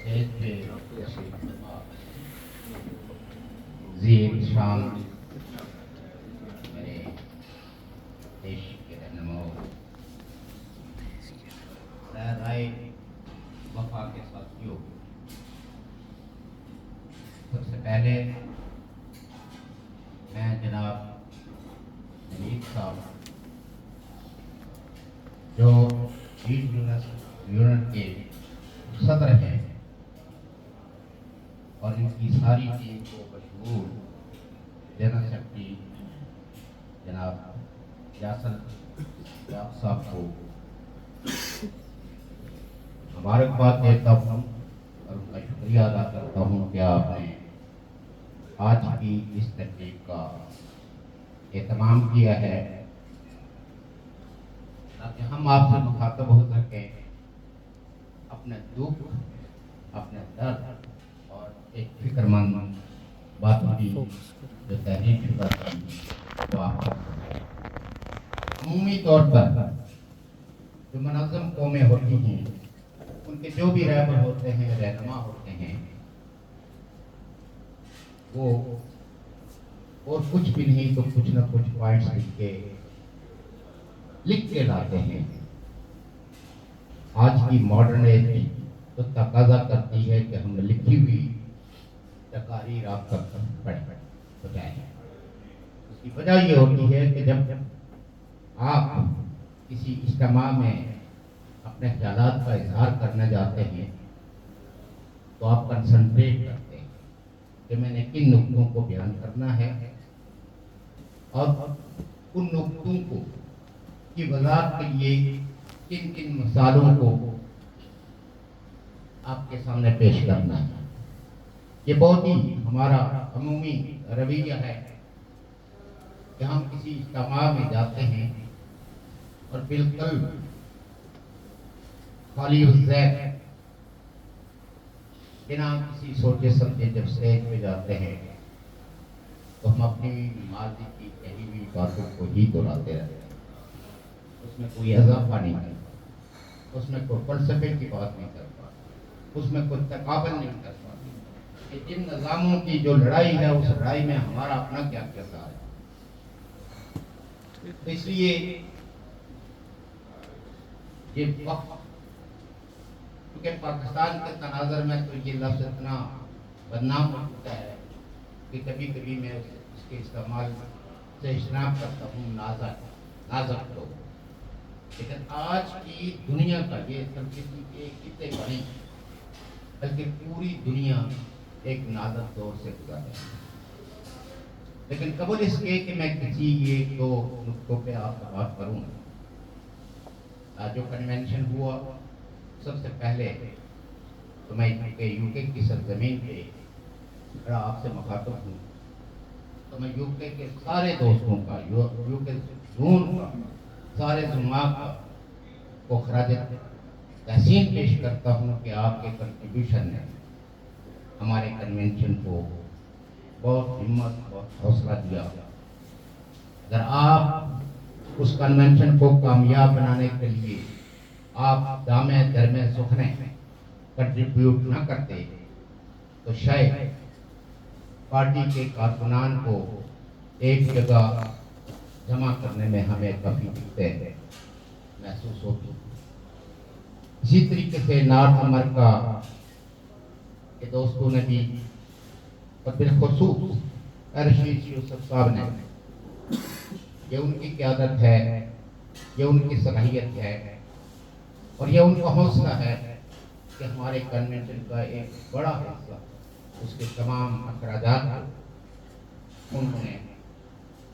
Stage پہ تشریف فرما زیر شان میرے دیش کے رہنماؤں رائے وفا کے ساتھیوں، سب سے پہلے میں جناب نوید صاحب جو لیڈ یونٹ کے صدر ہیں اور ان کی ساری ٹیم کو بشمول جنرل سیکرٹری جناب یاسر صاحب کو مبارکباد دیتا ہوں اور ان کا شکریہ ادا کرتا ہوں کہ آپ نے آج کی اس تقریب کا اہتمام کیا ہے تاکہ ہم آپ سے مخاطب ہو سکیں، اپنے دکھ، اپنے درد اور ایک فکر مند بات کی جو تحریر شدہ تھی وہ آپ عمومی طور پر جو منظم قومیں ہوتی ہیں ان کے جو بھی رہبر ہوتے ہیں، رہنما ہوتے ہیں، وہ اور کچھ بھی نہیں تو کچھ نہ کچھ پوائنٹس لکھ کے لاتے ہیں۔ آج کی ماڈرن ایج کی تو تقاضا کرتی ہے کہ ہم لکھی ہوئی تقاریر آپ تک پہنچائیں۔ اس کی وجہ یہ ہوتی ہے کہ جب آپ کسی اجتماع میں اپنے خیالات کا اظہار کرنے جاتے ہیں تو آپ کنسنٹریٹ کرتے ہیں کہ میں نے کن نقطوں کو بیان کرنا ہے اور ان نقطوں کو کی وضاحت کے لیے کن کن مثالوں کو آپ کے سامنے پیش کرنا ہے۔ یہ بہت ہی ہمارا عمومی رویہ ہے کہ ہم کسی اجتماع میں جاتے ہیں اور بالکل خالی الذہن بنا کسی سوچے سمجھے جب اسٹیج پہ جاتے ہیں تو ہم اپنی ماضی کی کہی ہوئی باتوں کو ہی دہراتے رہتے ہیں، اس میں کوئی اضافہ نہیں کرتا، اس میں کوئی فلسفے کی بات نہیں کرتا، اس میں کوئی تقابل نہیں کرتا کہ جن نظاموں کی جو لڑائی ہے اس لڑائی میں ہمارا اپنا کیا کردار ہے۔ اس لیے یہ وقت، کیونکہ پاکستان کے تناظر میں تو یہ لفظ اتنا بدنام ہو چکا ہے کہ کبھی کبھی میں اس کے استعمال سے اجتناب کرتا ہوں، نازک لوگ۔ لیکن آج کی دنیا کا یہ تنقیدی کے کتنے بڑی بلکہ پوری دنیا ایک نازک دور سے گزر رہی ہے، لیکن قبل اس کے کہ میں کسی ایک دو نقطوں پہ آپ سے بات کروں، جو کنونشن ہوا سب سے پہلے تو میں یو کے کی سرزمین پہ کھڑا آپ سے مخاطب ہوں تو میں یو کے سارے دوستوں کا، یو کے زون کا، سارے زماں کو خراج تحسین پیش کرتا ہوں کہ آپ کے کنٹریبیوشن نے ہمارے کنونشن کو بہت ہمت، بہت حوصلہ دیا۔ اگر آپ اس کنونشن کو کامیاب بنانے کے لیے آپ دامے درمے سخنے کنٹریبیوٹ نہ کرتے تو شاید پارٹی کے کارکنان کو ایک جگہ جمع کرنے میں ہمیں کافی دقتیں محسوس ہوتی۔ اسی طریقے سے نارتھ امریکہ کے دوستوں نے بھی اور بالخصوص رشید یوسف صاحب نے، یہ ان کی قیادت ہے، یہ ان کی صلاحیت ہے اور یہ ان کا حوصلہ ہے کہ ہمارے کنونشن کا ایک بڑا حصہ، اس کے تمام اخراجات کو انہوں نے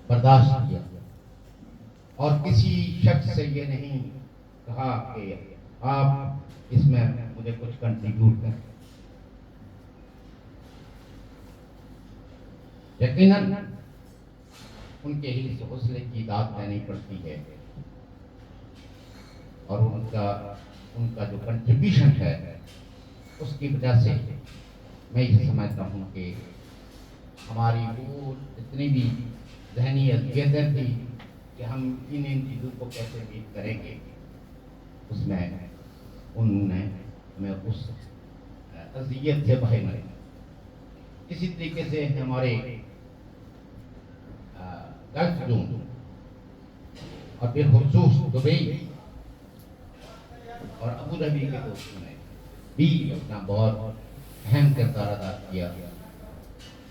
برداشت کیا اور کسی شخص سے یہ نہیں کہا کہ آپ اس میں مجھے کچھ کنٹریبیوٹ کریں۔ یقیناً ان کے ہی حوصلے کی داد دینی پڑتی ہے اور ان کا جو کنٹریبیوشن ہے اس کی وجہ سے میں یہ سمجھتا ہوں کہ ہماری وہ جتنی بھی ذہنی اذیتیں تھی کہ ہم ان چیزوں کو کیسے بیٹ کریں گے، اس میں انہوں نے ہمیں اس اذیت سے بھائی مرے. اسی طریقے سے ہمارے گلف زون اور بالخصوص دبئی اور ابو ظبی کے دوستوں نے بھی اپنا بہت اہم کردار ادا کیا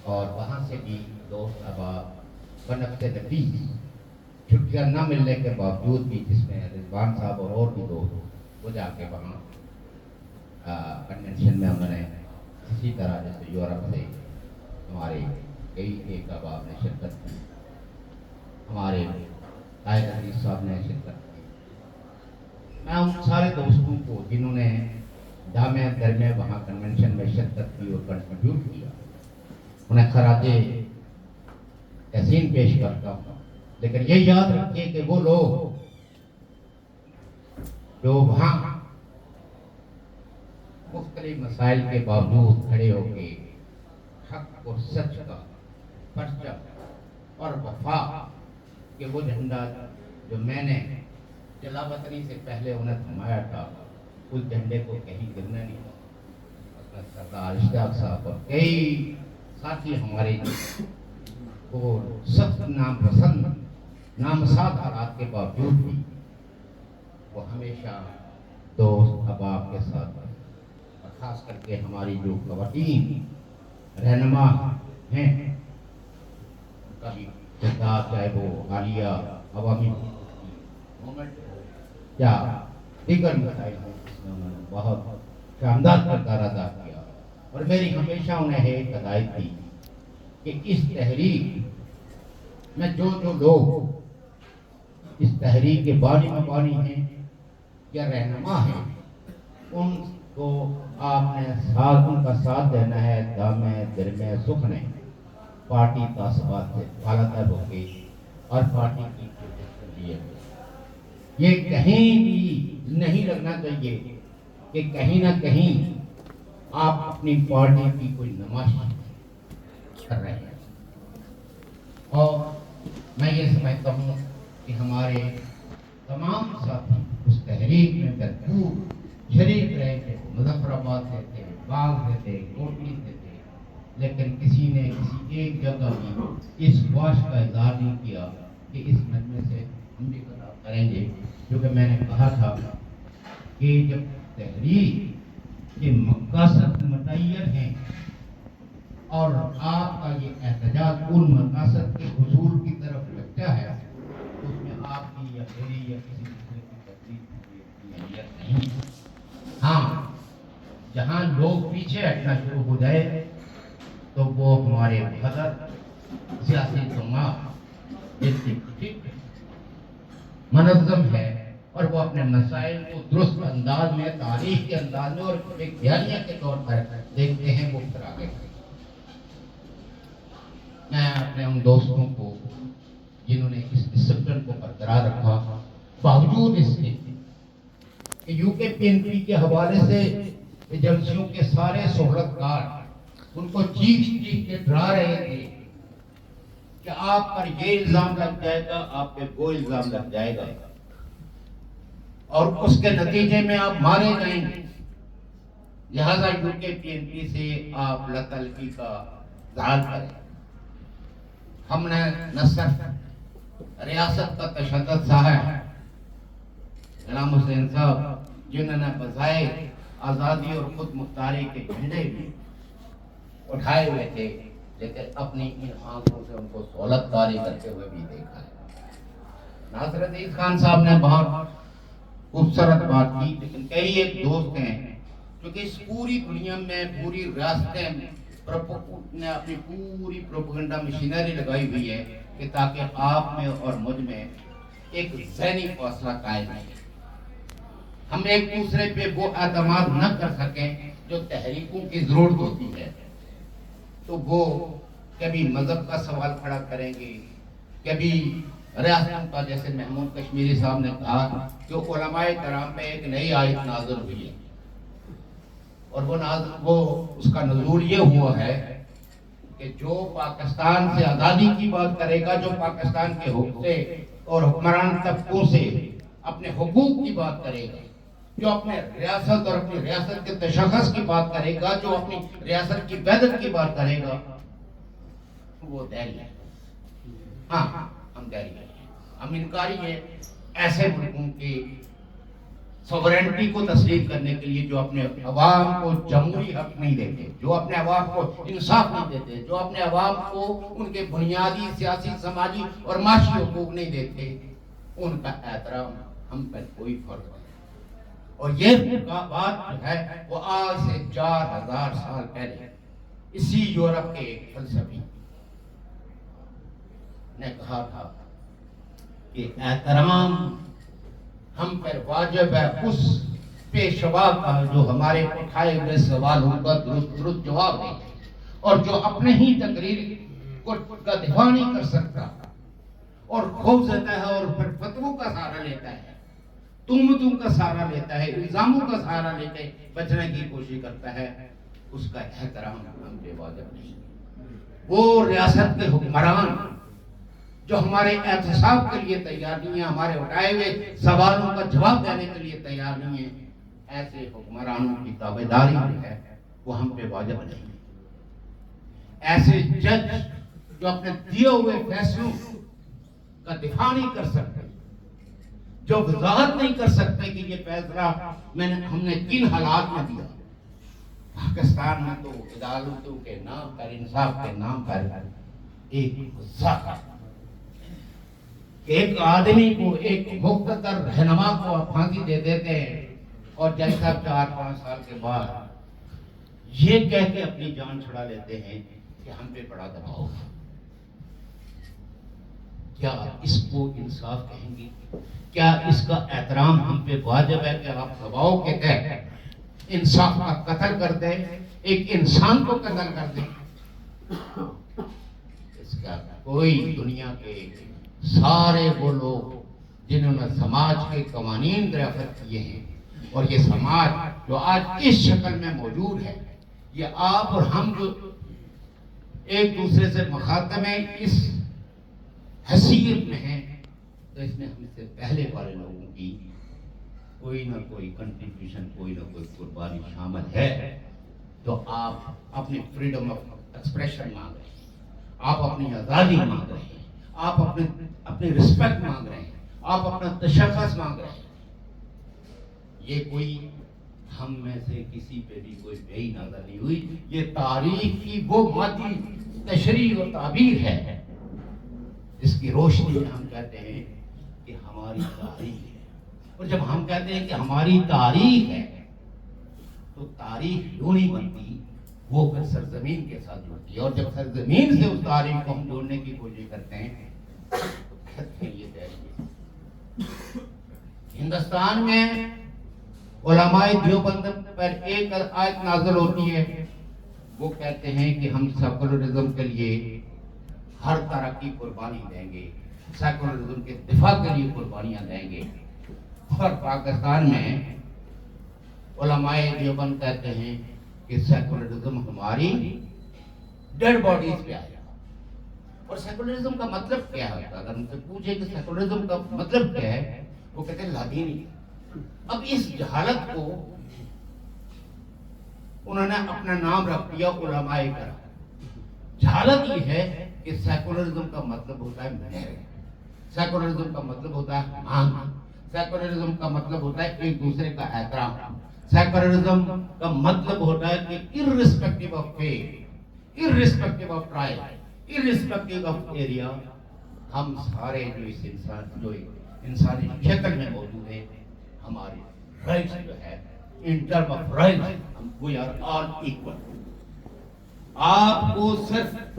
اور وہاں سے بھی دوست احباب بنفس نبی چھٹیاں نہ ملنے کے باوجود بھی، جس میں رضوان صاحب اور بھی دوست، وہ جا کے وہاں کنونشن میں انہوں نے اسی طرح جیسے یورپ سے ہمارے کئی ایک احباب نے شرکت کی، ہمارے طاہر عزیز صاحب نے شرکت کی. میں ان سارے دوستوں کو جنہوں نے جامعہ درمیہ وہاں کنونشن میں شرکت کی اور کنٹریبیوٹ کیا، انہیں خراج تحسین پیش کرتا ہوں. لیکن یہ یاد رکھیے کہ وہ لوگ جو وہاں مختلف مسائل کے باوجود کھڑے ہو کے حق اور سچ کا پرچم اور وفا کہ وہ جھنڈا جو میں نے جلا وطنی سے پہلے انہیں تھمایا تھا، اس جھنڈے کو کہیں گرنے نہیں دیا. سردار اشتیاق صاحب اور کئی ساتھی ہمارے وہ سخت ناپسند نامساعد حالات کے باوجود بھی وہ ہمیشہ دوست احباب کے ساتھ، اور خاص کر کے ہماری جو خواتین رہنما ہیں کا بھی کردار، چاہے وہ عالیہ عوامی موومنٹ یا دیگر مسائل ہیں، اس میں انہوں نے بہت شاندار کردار ادا کیا. اور میری ہمیشہ انہیں ایک ہدایت تھی کہ اس تحریک میں جو لوگ اس تحریک کے بانی مبانی ہیں یا رہنما ہیں، ان کو آپ نے ان کا ساتھ دینا ہے دامے درمے سکھنے، پارٹی تعصبات سے بالاتر ہو کے اور پارٹی کی لیے یہ کہیں بھی نہیں لگنا چاہیے کہ کہیں نہ کہیں آپ اپنی پارٹی کی کوئی نمائش کر رہے ہیں. اور میں یہ سمجھتا ہوں کہ ہمارے تمام ساتھی اس تحریک میں بھرپور شریک رہے تھے. مظفر آباد سے تھے، باغ سے تھے، کوٹلی سے تھے، لیکن کسی نے کسی ایک جگہ بھی اس خواہش کا اظہار نہیں کیا کہ اس مجمع سے ہم بھی خطاب کریں گے. کیونکہ میں نے کہا تھا کہ جب تحریک کے مقاصد متعین ہیں اور آپ کا یہ احتجاج ان مقاصد کے حصول کی طرف لگتا ہے، اس میں آپ کی یا میری یا کسی دوسرے کی تقریر کی اہمیت نہیں. ہاں، جہاں لوگ پیچھے ہٹنا شروع ہو جائے تو وہ ہمارے بہادر سیاسی جماع جس کی فکر منظم ہے اور وہ اپنے مسائل کو درست انداز میں، تاریخ کے انداز میں اور ایک بیانیہ کے طور پر دیکھتے ہیں، وہ پھر آگے. میں اپنے ان دوستوں کو جنہوں نے اس ڈسپلن کو برقرار رکھا باوجود اس کے کہ یو کے پی این پی کے حوالے سے ایجنسیوں کے سارے سہولتکار ان کو چیخ کے ڈرا رہے تھے کہ آپ پر یہ الزام لگ جائے گا، آپ پہ وہ الزام لگ جائے گا اور اس کے نتیجے میں آپ مارے جائیں گے، لہذا یو کے پی این پی سے آپ لطلفی کا اظہار کریں. ہم نے نہ صرف ریاست کا تشدد سہا ہے، غلام حسین صاحب جنہوں نے بظاہر آزادی اور خود مختاری کے جھنڈے بھی اٹھائے ہوئے تھے، لیکن اپنی ان آنکھوں سے ان کو سہولت کاری کرتے ہوئے بھی دیکھا ہے. ناصر عزیز خان صاحب نے بہت خوبصورت بات کی، لیکن کئی ایک دوست ہیں کیونکہ اس پوری دنیا میں پوری ریاستیں نے اپنی پوری پروپیگنڈا مشینری لگائی ہوئی ہے کہ تاکہ آپ میں اور مجھ میں ایک ذہنی فاصلہ قائم ہے، ہم ایک دوسرے پہ وہ اعتماد نہ کر سکیں جو تحریکوں کی ضرورت ہوتی ہے. تو وہ کبھی مذہب کا سوال کھڑا کریں گے، کبھی ریاستوں کا، جیسے محمود کشمیری صاحب نے کہا کہ علماء کرام پہ ایک نئی آیت نازل ہوئی ہے اور وہ اس کا نزول یہ ہوا ہے کہ جو پاکستان سے آزادی کی بات کرے گا، جو پاکستان کے حقوق سے اور حکمران طبقوں سے اپنے حقوق کی بات کرے گا، جو اپنے ریاست اور اپنی ریاست کے تشخص کی بات کرے گا، جو اپنی ریاست کی وحدت کی بات کرے گا، وہ دہلی ہے۔ ہاں ہم دہلی ہیں، ہم انکاری ہیں ایسے ملکوں کی سوورینٹی کو تسلیم کرنے کے لیے جو اپنے عوام کو جمہوری حق نہیں دیتے، جو اپنے عوام کو انصاف نہیں دیتے، جو اپنے عوام کو ان کے بنیادی سیاسی، سماجی اور معاشی حقوق نہیں دیتے، ان کا احترام ہم پر کوئی فرق نہیں۔ اور یہ بات جو ہے وہ آج سے 4000 سال پہلے اسی یورپ کے ایک فلسفی نے کہا تھا کہ احترام ہم پر واجب ہے اس پیشوا کا جو ہمارے اٹھائے ہوئے سوالوں کا درست جواب دے، اور جو اپنے ہی تقریر کا دفاع نہیں کر سکتا اور خوف زدہ ہے اور پھر فتووں کا سہارا لیتا ہے، تہمتوں کا سہارا لیتا ہے، الزاموں کا سہارا لے کے بچنے کی کوشش کرتا ہے، اس کا احترام ہم پہ واجب نہیں۔ وہ ریاست کے حکمران جو ہمارے احتساب کے لیے تیار نہیں ہیں، ہمارے اٹھائے ہوئے سوالوں کا جواب دینے کے لیے تیار نہیں ہیں، ایسے حکمرانوں کی تابعداری جو ہے وہ ہم پہ واجب نہیں۔ ایسے جج جو اپنے دیے ہوئے فیصلوں کا دفاع نہیں کر سکتے، جو وضاحت نہیں کر سکتے کہ یہ فیصلہ ہم نے کن حالات میں دیا۔ پاکستان میں تو عدالتوں کے نام پر، انصاف کے نام پر ایک ایک آدمی کو، ایک مقتدر رہنما کو آپ پھانسی دے دیتے ہیں، اور جیسا 4-5 سال کے بعد یہ کہہ کے اپنی جان چھڑا لیتے ہیں کہ ہم پہ بڑا دباؤ ہے۔ کیا اس کو انصاف کہیں گے؟ کیا اس کا احترام ہم پہ واجب ہے کہ آپ دباؤ کے تحت انصاف کا قتل کر دیں، ایک انسان کو قتل کر دیں؟ اس کا کوئی دنیا کے سارے وہ لوگ جنہوں نے سماج کے قوانین دریافت کیے ہیں، اور یہ سماج جو آج اس شکل میں موجود ہے، یہ آپ اور ہم جو ایک دوسرے سے مخاطب ہیں اس حیثیت میں ہیں، تو اس میں ہم سے پہلے والے لوگوں کی کوئی نہ کوئی کنٹریبیوشن، کوئی نہ کوئی قربانی شامل ہے۔ تو آپ اپنی فریڈم آف ایکسپریشن مانگ رہے ہیں، آپ اپنی آزادی مانگ رہے ہیں، آپ اپنی رسپیکٹ مانگ رہے ہیں، آپ اپنا تشخص مانگ رہے ہیں۔ یہ کوئی ہم میں سے کسی پہ بھی کوئی بے نظر نہیں ہوئی، یہ تاریخ کی وہ مادی تشریح و تعبیر ہے جس کی روشنی میں ہم کہتے ہیں کہ ہماری تاریخ ہے۔ اور جب ہم کہتے ہیں کہ ہماری تاریخ ہے تو تاریخ یوں نہیں بنتی، وہ پھر سرزمین کے ساتھ جڑتی ہے، اور جب سرزمین سے اس تاریخ کو ہم جوڑنے کی کوشش کرتے ہیں تو کہتے ہیں یہ دہلی۔ ہندوستان میں علماء دیوبند پر ایک آیت نازل ہوتی ہے، وہ کہتے ہیں کہ ہم سیکولرزم کے لیے ہر طرح کی قربانی دیں گے، سیکولرزم کے دفاع کے لیے قربانیاں دیں گے۔ اور پاکستان میں علماء دیوبند کہتے ہیں کہ سیکولرزم ہماری ڈیڈ باڈیز پہ آیا۔ اور سیکولرزم کا مطلب کیا ہے؟ اگر ان سے پوچھے کہ سیکولرزم کا مطلب کیا ہے، وہ کہتے ہیں لادینی۔ اب اس جہالت کو انہوں نے اپنا نام رکھ دیا علماء کرام۔ جہالت یہ ہے کہ سیکولرزم کا مطلب ہوتا ہے مہر، سیکولرزم کا مطلب ہوتا ہے مانگ، سیکولرزم کا مطلب ہوتا ہے ایک دوسرے کا احترام، سیکولرزم کا مطلب ہوتا ہے کہ irrespective of faith، irrespective of tribe، irrespective of area، ہم سارے جو انسانی شکل میں موجود ہیں، ہماری رائٹس جو ہے in term of rights we are all equal۔ آپ کو صرف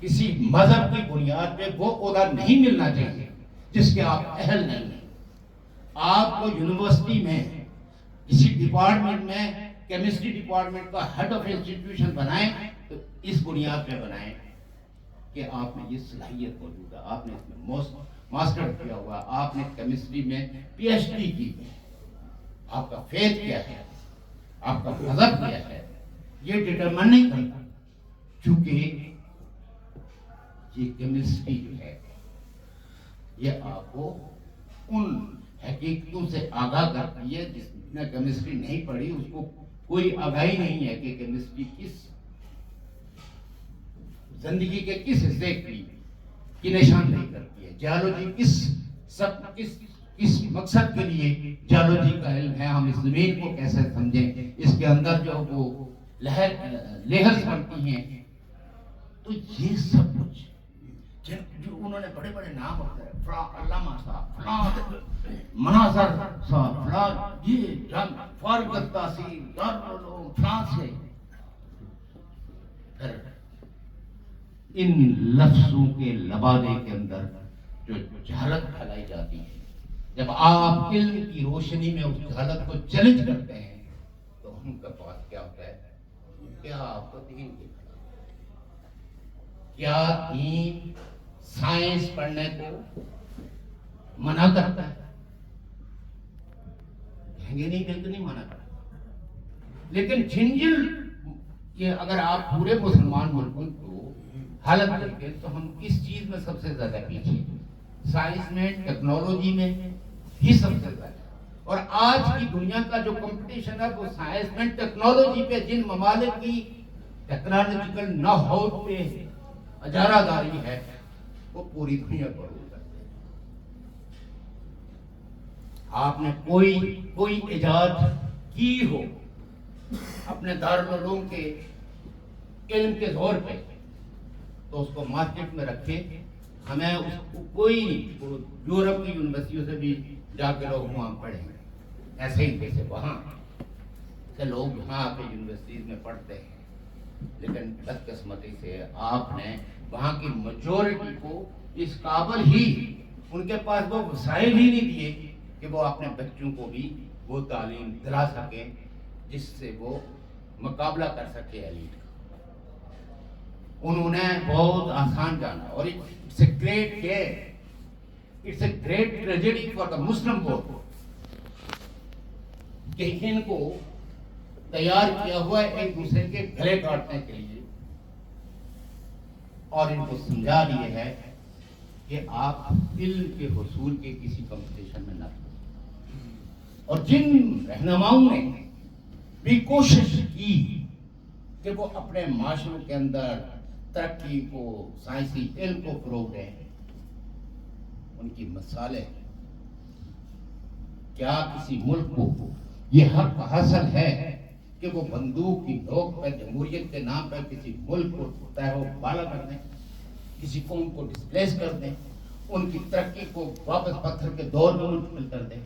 کسی مذہب کی بنیاد پہ وہ عہدہ نہیں ملنا چاہیے جس کے آپ اہل نہیں ہیں۔ آپ کو یونیورسٹی میں کسی ڈپارٹمنٹ میں کیمسٹری ڈپارٹمنٹ کا ہیڈ آف انسٹیٹیوشن بنائیں تو اس بنیاد پہ بنائیں کہ آپ میں یہ صلاحیت موجود ہے، آپ نے اس میں ماسٹر کیا ہوا، آپ نے کیمسٹری میں پی ایچ ڈی کی، آپ کا فیتھ کیا ہے، آپ کا مذہب کیا ہے، یہ ڈٹرمن نہیں کرتا۔ چونکہ یہ کیمسٹری جو ہے یہ آپ کو ان حقیقتوں سے آگاہ کرتی ہے. جس نے کیمسٹری نہیں پڑھی اس کو کوئی آگاہی نہیں ہے کہ کیمسٹری کس زندگی کے کس حصے کی نشاندہی کرتی ہے. جیولوجی کس مقصد کے لیے جیولوجی کا علم ہے. ہم اس زمین کو کیسے سمجھیں, اس کے اندر جو وہ لیئرز بنتی ہیں. تو یہ سب کچھ جو انہوں نے بڑے بڑے نام ہوتے ہیں, فلاں علامہ صاحب, فلاں مناظر صاحب, فلاں یہ فارغ التحصیل دارالعلوم فلاں سے. پھر ان لفظوں کے لبادے کے اندر جو جہالت پھیلائی جاتی ہے, جب آپ علم کی روشنی میں اس جہالت کو چیلنج کرتے ہیں تو ہم کا پاس کیا ہوتا ہے, کیا آپ کو دین کی کیا دین سائنس پڑھنے کو منع کرتا ہے؟ کہیں گے نہیں, بالکل نہیں منع کرتا. لیکن جھنجھل یہ اگر آپ پورے مسلمان ملکوں کو حالت دیکھیں تو ہم کس چیز میں سب سے زیادہ پیچھے, سائنس میں, ٹیکنالوجی میں ہی سب سے زیادہ. اور آج کی دنیا کا جو کمپٹیشن ہے وہ سائنس میں, ٹیکنالوجی پہ. جن ممالک کی ٹیکنالوجیکل نو ہاؤ پہ اجارہ داری ہے وہ پوری دنیا پر ہو کرتے ہیں. آپ نے کوئی ایجاد کی ہو اپنے دارالعلوم کے علم کے زور پہ تو اس کو مارکیٹ میں رکھے. ہمیں اس کو کوئی یورپ کی یونیورسٹیوں سے بھی جا کے لوگ وہاں پڑھیں, ایسے ہی جیسے وہاں سے لوگ یہاں آ کے یونیورسٹیز میں پڑھتے ہیں. لیکن بدقسمتی سے آپ نے وہاں کی میجورٹی کو اس قابل ہی, ان کے پاس وہ وسائل ہی نہیں دیے کہ وہ اپنے بچوں کو بھی وہ تعلیم دلا سکیں جس سے وہ مقابلہ کر سکے ایلیٹ کا. انہوں نے بہت آسان جانا, اور it's a great care, it's a great tragedy for the Muslim world کہ ان کو تیار کیا ہوا ہے ایک دوسرے کے گلے کاٹنے کے لیے, اور ان کو سمجھا دیے ہے کہ آپ علم کے حصول کے کسی کمپٹیشن میں نہ ہو. اور جن رہنماؤں نے بھی کوشش کی کہ وہ اپنے معاشروں کے اندر ترقی کو, سائنسی علم کو فروغ دیں, ان کی مثالیں, کیا کسی ملک کو یہ حق حاصل ہے کہ وہ بندوق کی نوک پہ جمہوریت کے نام پر کسی ملک کو تہو بالا کر دیں, کسی قوم کو ڈسپلیس کر دیں, ان کی ترقی کو واپس پتھر کے دور میں منتقل کر دیں؟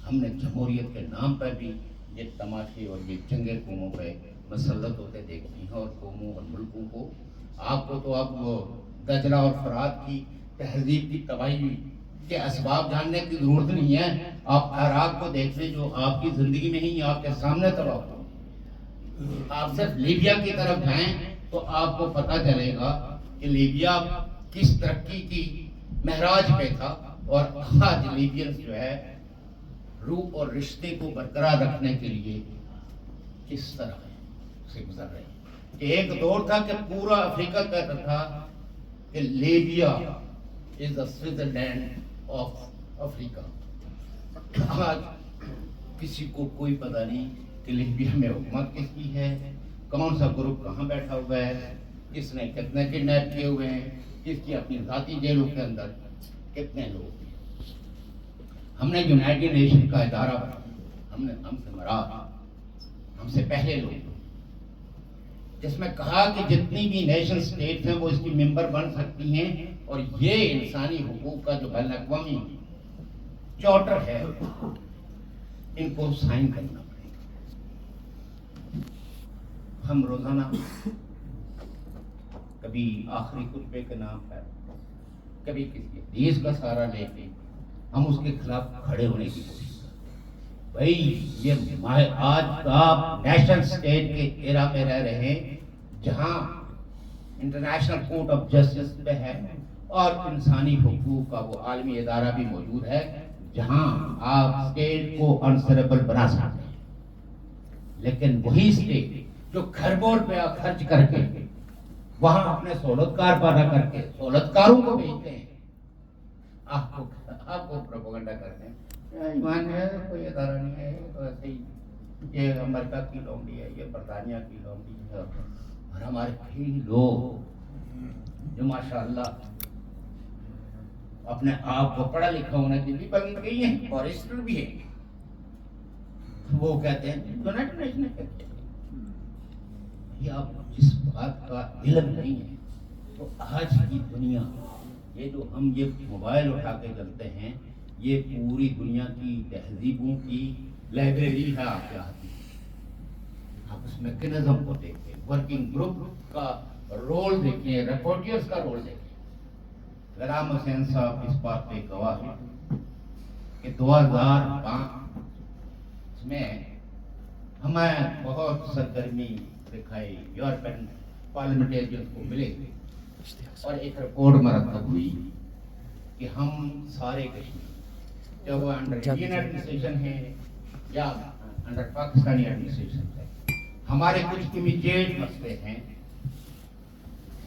ہم نے جمہوریت کے نام پر بھی یہ تماشے اور یہ جنگیں قوموں پہ مسلط ہوتے دیکھتی ہیں, اور قوموں اور ملکوں کو. آپ کو تو اب وہ دجلہ اور فرات کی تہذیب کی تباہی کے اسباب جاننے کی ضرورت نہیں ہے. آپ عراق کو دیکھ لیں جو آپ کی زندگی میں ہی آپ کے سامنے تباہ ہو. آپ صرف لیبیا کی طرف جائیں تو آپ کو پتہ چلے گا کہ لیبیا کس ترقی کی معراج پہ تھا, اور آج لیبینز جو ہے روح اور رشتے کو برقرار رکھنے کے لیے کس طرح سے گزر رہے ہیں. کہ ایک دور تھا کہ پورا افریقہ کہتا تھا کہ Libya is the Switzerland of Africa. آج کسی کو کوئی پتہ نہیں کہ لیبیا میں حکومت کس کی ہے, کون سا گروپ کہاں بیٹھا ہوا ہے, کس نے کتنے کڈنیپ کیے ہوئے ہیں, کس کی اپنی ذاتی جیلوں کے اندر کتنے لوگ ہیں. ہم نے یونائٹڈ نیشن کا ادارہ بنایا, ہم سے مراد ہم سے پہلے لوگ, جس میں کہا کہ جتنی بھی نیشن سٹیٹس ہیں وہ اس کی ممبر بن سکتی ہیں, اور یہ انسانی حقوق کا جو بین الاقوامی چارٹر ہے ان کو سائن کرنا پڑے گا. ہم روزانہ کبھی آخری خطبے کے نام پر, کبھی کسی حدیث کا سہارا لے کے ہم اس کے خلاف کھڑے ہونے کی کوشش کرتے ہیں. بھائی یہ آج آپ نیشنل سٹیٹ کے ایرا میں رہ رہے ہیں جہاں انٹرنیشنل کورٹ آف جسٹس پہ ہے, اور انسانی حقوق کا وہ عالمی ادارہ بھی موجود ہے جہاں آپ سٹیٹ کو انسربل بنا سکتے ہیں. لیکن وہی سٹیٹ جو گھر بور پہ خرچ کر کے وہاں اپنے سہولتکار پیدا کر کے سہولتکاروں کو بھیجتے ہیں, آپ کو پروپیگنڈا کرتے ہیں, ایمان ہے کوئی ادارہ نہیں ہے، تو ایسے ہی یہ امریکہ کی لونڈی ہے، یہ برطانیہ کی لونڈی ہے، اور ہمارے کئی لوگ جو ماشاء اللہ اپنے آپ کو پڑھا لکھا ہونے کے لیے بن گئی ہیں، فارسٹر بھی ہے، وہ کہتے ہیں یونائٹڈ نیشن کہتے ہیں یہ آپ جس بات کا علم نہیں ہے، تو آج کی دنیا یہ جو ہم یہ موبائل اٹھا کے چلتے ہیں، یہ پوری دنیا کی تہذیبوں کی لائبریری ہے آپ کے ہاتھ میں. آپ اس میکنزم کو دیکھیں، ورکنگ گروپ کا رول دیکھیں، رپورٹرز کا رول دیکھیں. غلام حسین صاحب اس بات پہ گواہ ہیں کہ 2005 میں ہمیں بہت سرگرمی دکھائی، یورپین پارلیمنٹیرین کو ملے اور ایک رپورٹ مرتب ہوئی کہ ہم سارے کشمیر جب وہ انڈر انڈین ایڈمنسٹریشن ہے یا انڈر پاکستانی ایڈمنسٹریشن ہے، ہمارے کچھ امیڈیٹ مسئلے ہیں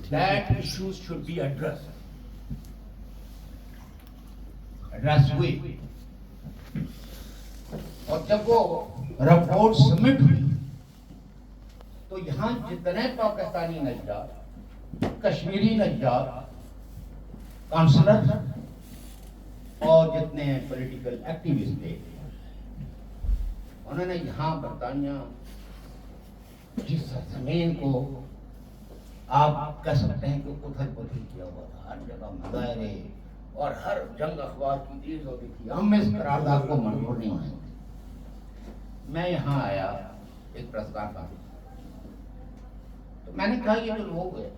that issues should be addressed ہوئی. اور جب وہ رپورٹ سبمٹ ہوئی تو یہاں جتنے پاکستانی نژاد، کشمیری نژاد کاؤنسلر اور جتنے پولیٹیکل ایکٹیوسٹ تھے، انہوں نے یہاں برطانیہ جس زمین کو آپ کہہ سکتے ہیں کہ اتھل پتھل کیا ہوا تھا، ہر جگہ مظاہرے اور ہر جنگ اخبار کی ریز ہوتی تھی، ہم اس قرارداد کو منظور نہیں ہونے. میں یہاں آیا ایک پریس کانفرنس، تو میں نے کہا یہ جو لوگ ہیں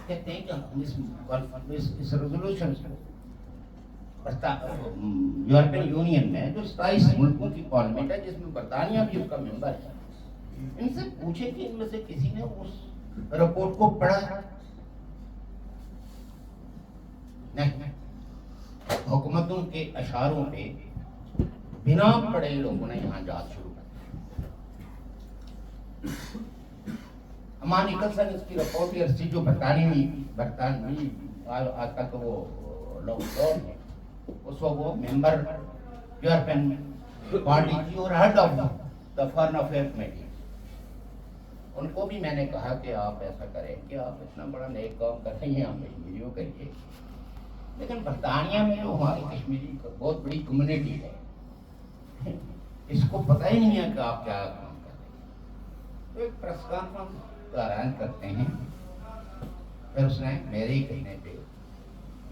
کہتے ہیں کہ ہم اس ریزولوشن کو یورپین یونین میں جو 27 ملکوں کی پارلیمنٹ ہے جس میں برطانیہ بھی اس کا ممبر ہے، ان سے پوچھے کہ ان میں سے کسی نے اس رپورٹ کو پڑھا؟ نہیں. حکومتوں کے اشاروں پہ بنا پڑھے لوگوں نے یہاں جات شروع کر دی. امان نکلسن اس کی رپورٹر تھی جو برطانوی آج تک وہ لوگ ہے، اس وقت وہ ممبر یورپین پارٹی تھی اور head of the foreign affair committee. ان کو بھی میں نے کہا کہ آپ ایسا کریں کہ آپ اتنا بڑا نیک کام کر رہی ہیں، ہم کشمیریوں کے لیے، لیکن برطانیہ میں جو ہماری کشمیری بہت بڑی کمیونٹی ہے، اس کو پتہ ہی نہیں ہے کہ آپ کیا کام کر رہے ہیں. تو ایک پریس کانفرنس کا اعلان کرتے ہیں. پھر اس نے میرے ہی کہنے پہ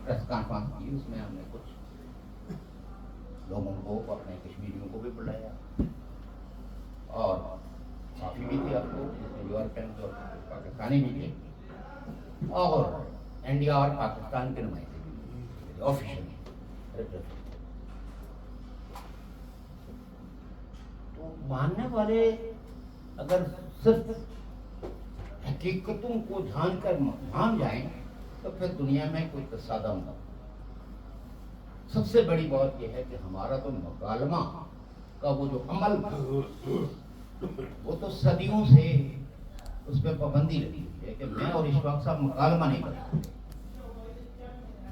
پریس کانفرنس کی، اس میں ہم نے کچھ لوگوں کو اپنے کشمیریوں کو بھی بلایا اور کافی بھی تھے، آپ کو یورپین اور پاکستانی بھی تھے اور انڈیا اور پاکستان کے نمائندے بھی آفیشلی. تو ماننے والے اگر صرف حقیقتوں کو جان کر مان جائیں تو پھر دنیا میں کوئی تصادم نہ. سب سے بڑی بات یہ ہے کہ ہمارا تو مکالمہ کا وہ جو عمل تھا وہ تو صدیوں سے اس پہ پابندی لگی ہوئی ہے کہ میں اور اشفاق صاحب مکالمہ نہیں کر سکتے.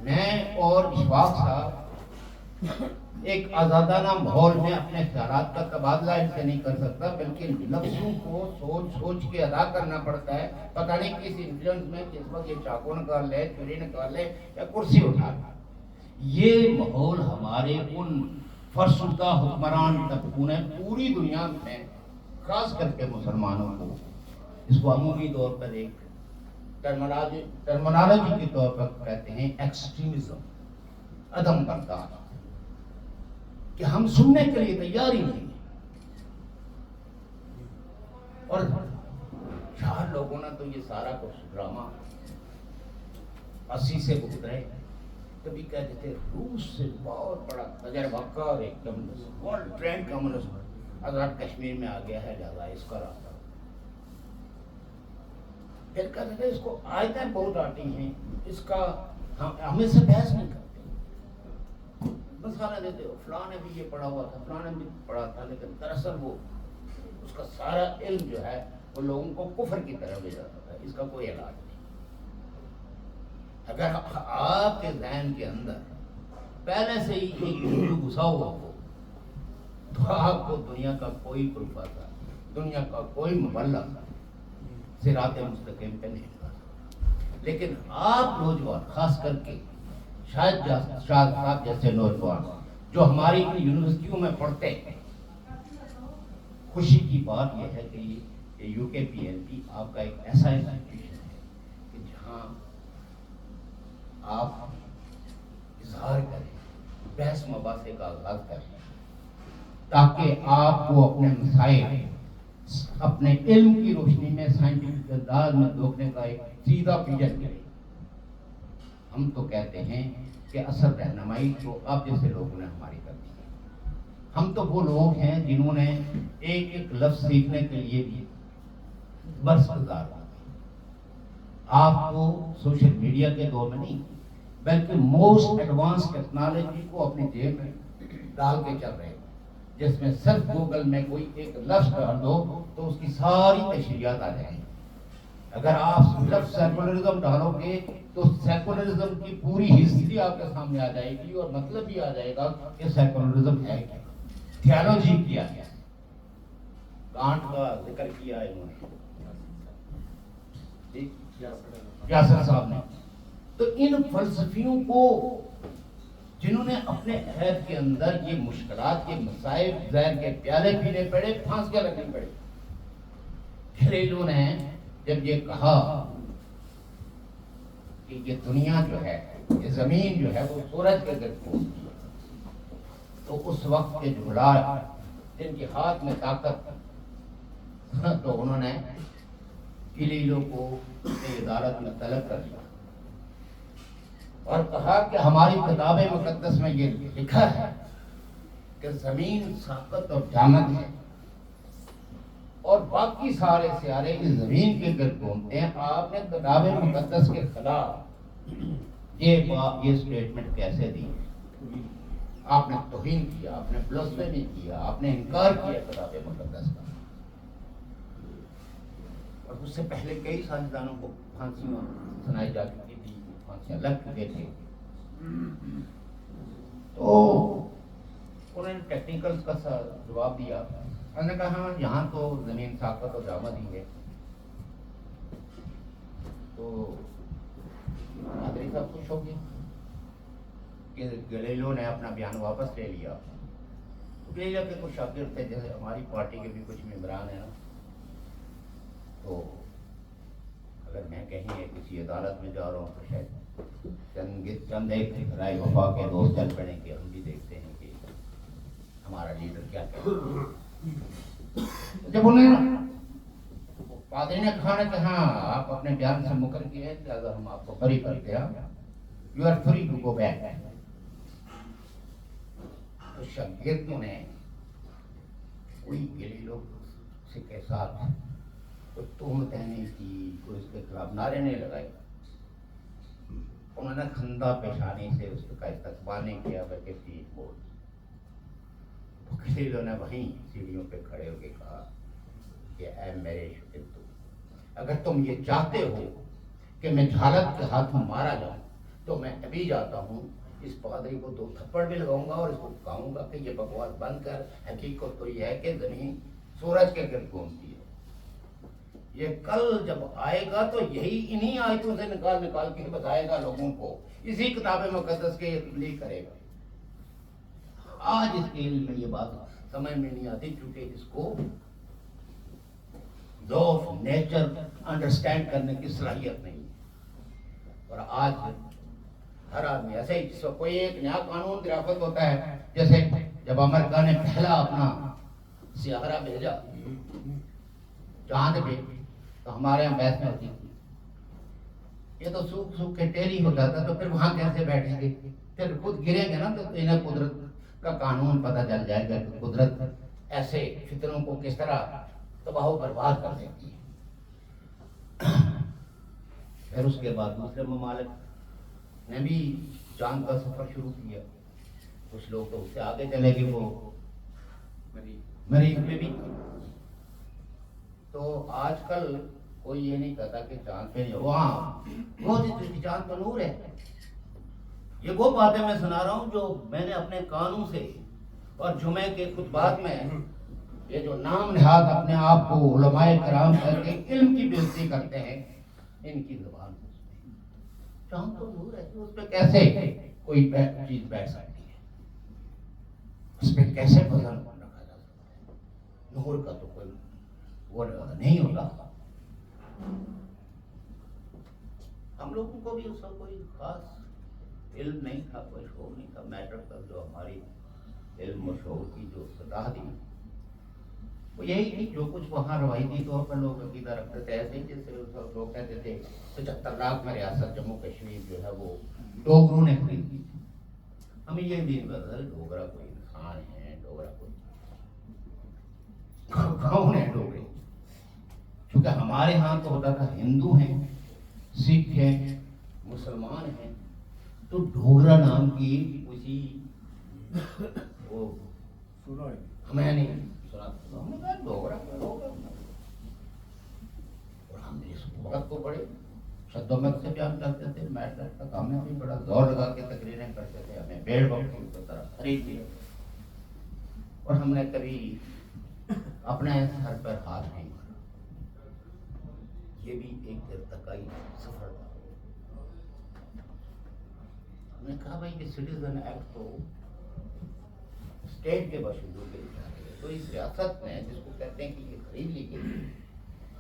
میں اور اشفاق صاحب ایک آزادانہ ماحول میں اپنے خیالات کا تبادلہ ان سے نہیں کر سکتا، بلکہ لفظوں کو سوچ سوچ کے ادا کرنا پڑتا ہے. پتہ نہیں کس انفلوئنس میں کس وقت یہ چاقو نکال لے، چھری نکال لے یا کرسی اٹھا لے. یہ ماحول ہمارے ان فرسودہ حکمران طبقوں نے پوری دنیا میں، خاص کر کے مسلمانوں کو، اس کو عمومی طور پر ایک ٹرمنالوجی کے طور پر کہتے ہیں ایکسٹریمزم، عدم برداشت، کہ ہم سننے کے لیے تیار ہی نہیں. اور 4 لوگوں نے تو یہ سارا کچھ ڈرامہ 80 سے گزرے. کبھی کہتے تھے روس سے بہت بڑا تجربہ کار ایک communist, world trend communist Azad Kashmir میں آ گیا ہے، لہذا اس کا راستہ. پھر کہتے تھے اس کو آیتیں بہت آتی ہیں، اس کا ہم اس سے بحث نہیں کرتے، مثالیں دیتے ہو فلاں نے بھی یہ پڑھا ہوا تھا، فلاں نے بھی پڑھا تھا، لیکن دراصل وہ اس کا سارا علم جو ہے وہ لوگوں کو کفر کی طرف لے جاتا تھا. اس کا کوئی علاج نہیں. اگر آپ کے ذہن کے اندر پہلے سے ہی ایک ہندو گھسا ہوا ہو تو آپ کو دنیا کا کوئی پروفیسر، دنیا کا کوئی مبلغ صراط مستقیم پہ نہیں جا سکتا۔ لیکن آپ نوجوان، خاص کر کے شاید شاہ صاحب جیسے نوجوان جو ہماری یونیورسٹیوں میں پڑھتے ہیں، خوشی کی بات یہ ہے کہ یو کے پی ایل پی آپ کا ایک ایسا انسٹیٹیوشن ہے کہ جہاں آپ اظہار کریں، بحث مباحثے کا آغاز کریں، تاکہ آپ کو اپنے مسائل اپنے علم کی روشنی میں سائنٹیفک انداز میں دیکھنے کا ایک سیدھا ویژن کریں۔ ہم تو کہتے ہیں کہ اصل رہنمائی تو آپ جیسے لوگوں نے ہماری کر دی ہے۔ ہم تو وہ لوگ ہیں جنہوں نے ایک ایک لفظ سیکھنے کے لیے بھی برس گزار ہوئے۔ آپ کو سوشل میڈیا کے دور میں نہیں بلکہ موسٹ ایڈوانس ٹیکنالوجی کو اپنی جیب میں ڈال کے چل رہے ہیں، جس میں صرف گوگل میں کوئی ایک لفظ ڈال دو تو اس کی ساری تشریحات آ جائیں گی۔ اگر آپ لفظ سیکولرزم ڈالو گے تو سیکولرزم کی پوری ہسٹری آپ کے سامنے آ جائے گی، اور مطلب بھی آ جائے گا کہ سیکولرزم ہے کیا، تھیالوجی کیا ہے۔ کانٹ کا ذکر کیا ہے انہوں نے، یاسر صاحب نے۔ تو ان فلسفیوں کو جنہوں نے اپنے عہد کے اندر یہ مشکلات کے مسائل، زہر کے پیالے پینے پڑے، پھانسیاں لگنی پڑے۔ گھریلو نے جب یہ کہا کہ یہ دنیا جو ہے، یہ زمین جو ہے وہ سورج کے گرد گھومتی ہے، تو اس وقت کے جھولا جن کے ہاتھ میں طاقت، تو انہوں نے گلیلو کو عدالت میں طلب کر لیا اور کہا کہ ہماری کتاب مقدس میں یہ لکھا ہے کہ زمین ساقط اور جامد ہے اور باقی سارے سیارے اس زمین کے گرد گھومتے ہیں۔ آپ نے کتاب مقدس کے خلاف یہ اسٹیٹمنٹ کیسے دی؟ آپ نے توہین کیا، آپ نے بلاسفیمی کیا، آپ نے انکار کیا کتاب مقدس کا۔ اور اس سے پہلے کئی سائنسدانوں کو پھانسیاں سنائی جا چکی تھی، پھانسیاں لگ چکے تھے۔ تو انہوں نے ٹیکنیکل کا جواب دیا، انہوں نے کہا یہاں تو زمین ساقط اور جامد ہی ہے۔ تو پادری صاحب خوش ہو گئے کہ گلیلو نے اپنا بیان واپس لے لیا۔ گلیلو کے کچھ شاگرد تھے، جیسے ہماری پارٹی کے بھی کچھ ممبران ہیں نا، تو اگر میں کہیں کسی عدالت میں جا رہا ہوں تو شاید چند ایک رائے وفا کے دوست چل پڑیں کہ ہم بھی دیکھتے ہیں کہ ہمارا لیڈر کیا کہتا ہے۔ جب انہیں پادری نے کہا کہ ہاں آپ اپنے بیان سے مکر کیے ہیں، لہٰذا ہم آپ کو بری کر دیا، you are free to go back, تو شاگردوں نے کوئی گلیلو کے ساتھ کوئی تہمتیں نہیں کی، کوئی اس کے خلاف نعرے نہیں لگائے۔ انہوں نے خندہ پیشانی سے اس کا استقبال نہیں کیا بلکہ پیٹ بول دی۔ گلیلو نے وہیں سیڑھیوں پہ کھڑے ہو کے کہا کہ اے میرے شکندو، اگر تم یہ چاہتے ہو کہ میں جہالت کے ہاتھوں مارا جاؤں تو میں ابھی جاتا ہوں، اس پادری کو 2 تھپڑ بھی لگاؤں گا اور اس کو کہوں گا کہ یہ بکواس بند کر، حقیقت تو یہ ہے کہ زمین سورج کے گرد گھومتی ہے۔ یہ کل جب آئے گا تو یہی انہی آیتوں سے نکال کے بتائے گا لوگوں کو، اسی کتاب مقدس کے یہ تبلیغ کرے گا۔ آج اس کے علم میں یہ بات سمجھ میں نہیں آتی کیونکہ اس کو لا آف نیچر انڈرسٹینڈ کرنے کی صلاحیت نہیں ہے۔ اور آج ہر آدمی ایسے ہی، جس کو کوئی ایک نیا قانون دریافت ہوتا ہے، جیسے جب امریکہ نے پہلا اپنا سیارہ بھیجا چاند پہ، تو ہمارے یہاں بحث میں ہوتی تھی یہ تو سوکھ کے ٹیری ہو جاتا، تو پھر وہاں کیسے بیٹھیں گے؟ پھر خود گریں گے نا تو انہیں قدرت کا قانون پتہ چل جائے گا کہ قدرت ایسے فطروں کو کس طرح تباہ و برباد کر دیتی ہے۔ پھر اس کے بعد دوسرے ممالک نے بھی چاند کا سفر شروع کیا، کچھ لوگ تو اس سے آگے چلے گئے، وہ مریخ میں بھی۔ تو آج کل کوئی یہ نہیں کہتا کہ چاند پہ وہاں وہ چاند پر نور ہے۔ یہ وہ باتیں میں سنا رہا ہوں جو میں نے اپنے کانوں سے اور جمعے کے خطبات میں یہ جو نام نہاد اپنے آپ کو علماء کرام کر کے علم کی بےعزتی کرتے ہیں، ان کی زبان چاند تو دور ہے، اس پہ کیسے کوئی چیز بیٹھ سکتی ہے، اس پہ کیسے فضل رکھا جا سکتا ہے؟ نور کا تو کوئی وہ نہیں ہوتا۔ ہم لوگوں کو بھی اس کا کوئی خاص علم نہیں تھا، کوئی شعور نہیں تھا۔ میٹرک تک جو ہماری علم و شعور کی جو سطح تھی وہ یہی تھی، جو کچھ وہاں روایتی طور پر لوگ عقیدہ رکھتے تھے، ایسے ہی جیسے لوگ کہتے تھے 75 لاکھ میں ریاست جموں کشمیر جو ہے وہ ڈوگروں نے خرید کی تھی۔ ہمیں یہ بھی نہیں پتا ڈوگرا کوئی انسان ہے، ڈوگرا کوئی کون ہے ڈوگرے، چونکہ ہمارے ہاں تو ہوتا تھا ہندو ہیں، سکھ ہیں، مسلمان ہیں، تو ڈوگرا نام کی کسی وہ ہمیں نہیں سنا، ہم نے کہا ڈوگرا کیا ہوگا، اور ہم نے اس وقت کو بڑے شد و مت سے بیان کرتے تھے۔ میٹرک تک ہم نے بھی بڑا زور لگا کے تقریریں کرتے تھے، ہمیں بیڑ بکریوں کی طرح خرید لیا، اور ہم نے کبھی اپنے سر پر ہاتھ نہیں مارا۔ یہ بھی ایک ارتقائی سفر تھا۔ ہم نے کہا بھائی یہ سٹیزن ایکٹ تو اسٹیٹ کے باشندوں کے لیے ہے، تو اس ریاست میں جس کو کہتے ہیں کہ یہ خرید لی گئی،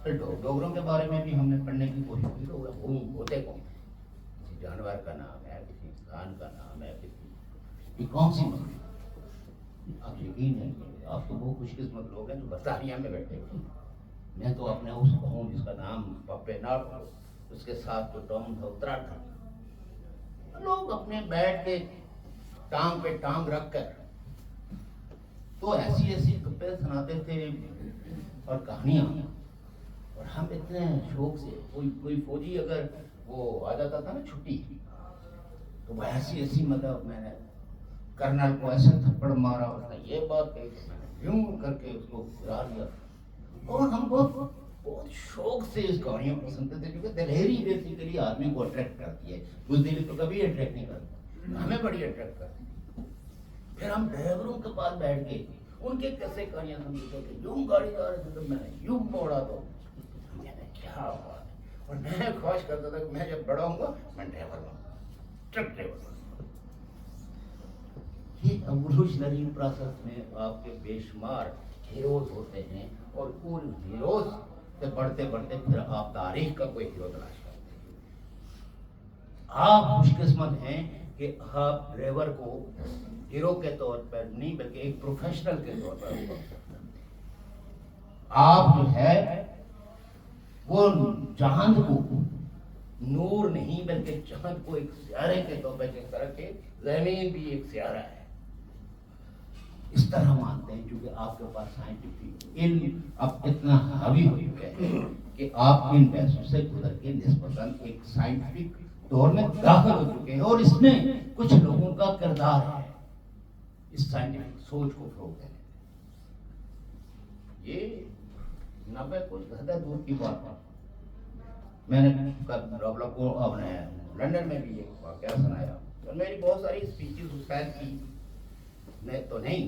پھر ڈوگروں کے بارے میں بھی ہم نے پڑھنے کی کوشش کی۔ ڈوگرا ہوتے کون، کسی جانور کا نام ہے، کسی انسان کا نام ہے، کسی یہ کون سی مخلوق؟ آپ یقین نہیں کریں، آپ تو وہ خوش قسمت لوگ ہیں جو برطانیہ میں بیٹھے ہوئے، میں تو اپنے اس قوم جس کا نام پپے ناٹ، اس کے ساتھ جو ٹام تھا اتراکھنڈ، لوگ اپنے بیٹھ کے ٹانگ پہ ٹانگ رکھ کر تو ایسی ایسی گپیں سناتے تھے اور کہانیاں، اور ہم اتنے شوق سے کوئی فوجی اگر وہ آ جاتا تھا نا چھٹی، تو وہ ایسی ایسی مطلب میں نے کرنل کو ایسے تھپڑ مارا، اس نے یہ بات کہی تو میں نے یوں کر کے اس کو گرا دیا، اور ہم بہت شوق سے اس کہانیوں کو سنتے تھے، کیونکہ دلیری بیسیکلی آدمی کو اٹریکٹ کرتی ہے، بزدلی تو کبھی اٹریکٹ نہیں کرتی، ہمیں بڑی اٹریکٹ کرتی۔ پھر ہم ڈرائیوروں کے پاس بیٹھ کے ان کے کیسے کہانیاں سنتے تھے، یوں گاڑی جا رہے تھے تو میں نے یوں موڑا، تو میں نے کیا بات ہے، اور میں خواہش کرتا تھا کہ میں جب بڑا ہوں گا میں ڈرائیور بنوں، ٹرک ڈرائیور بنوں۔ یہ ایوولوشنری پروسیس میں آپ کے بے شمار ہیروز ہوتے ہیں، اور ان ہیروز سے بڑھتے بڑھتے پھر آپ تاریخ کا کوئی ہیرو تلاش کرتے ہیں۔ آپ خوش قسمت ہیں کہ آپ ڈرائیور کو ہیرو کے طور پر نہیں بلکہ ایک پروفیشنل کے طور پر آپ جو ہے وہ چاند کو نور نہیں بلکہ چاند کو ایک سیارے کے طور پر، جس طرح کے زمین بھی ایک سیارہ ہے، اس طرح مانتے ہیں، کیونکہ آپ کے پاس سائنٹیفک علم اب اتنا حاوی ہو چکا ہے کہ آپ ان بحثوں سے گزر کے نسبتاً ایک سائنٹیفک دور میں داخل ہو چکے ہیں، اور اس میں کچھ لوگوں کا کردار ہے اس سائنٹیفک سوچ کو فروغ دینے۔ یہ 90 کچھ زیادہ دور کی بات ہے۔ میں نے کو اپنے لندن میں بھی ایک واقعہ سنایا، اور میری بہت ساری اسپیچز اس ٹائم کی میں تو نہیں،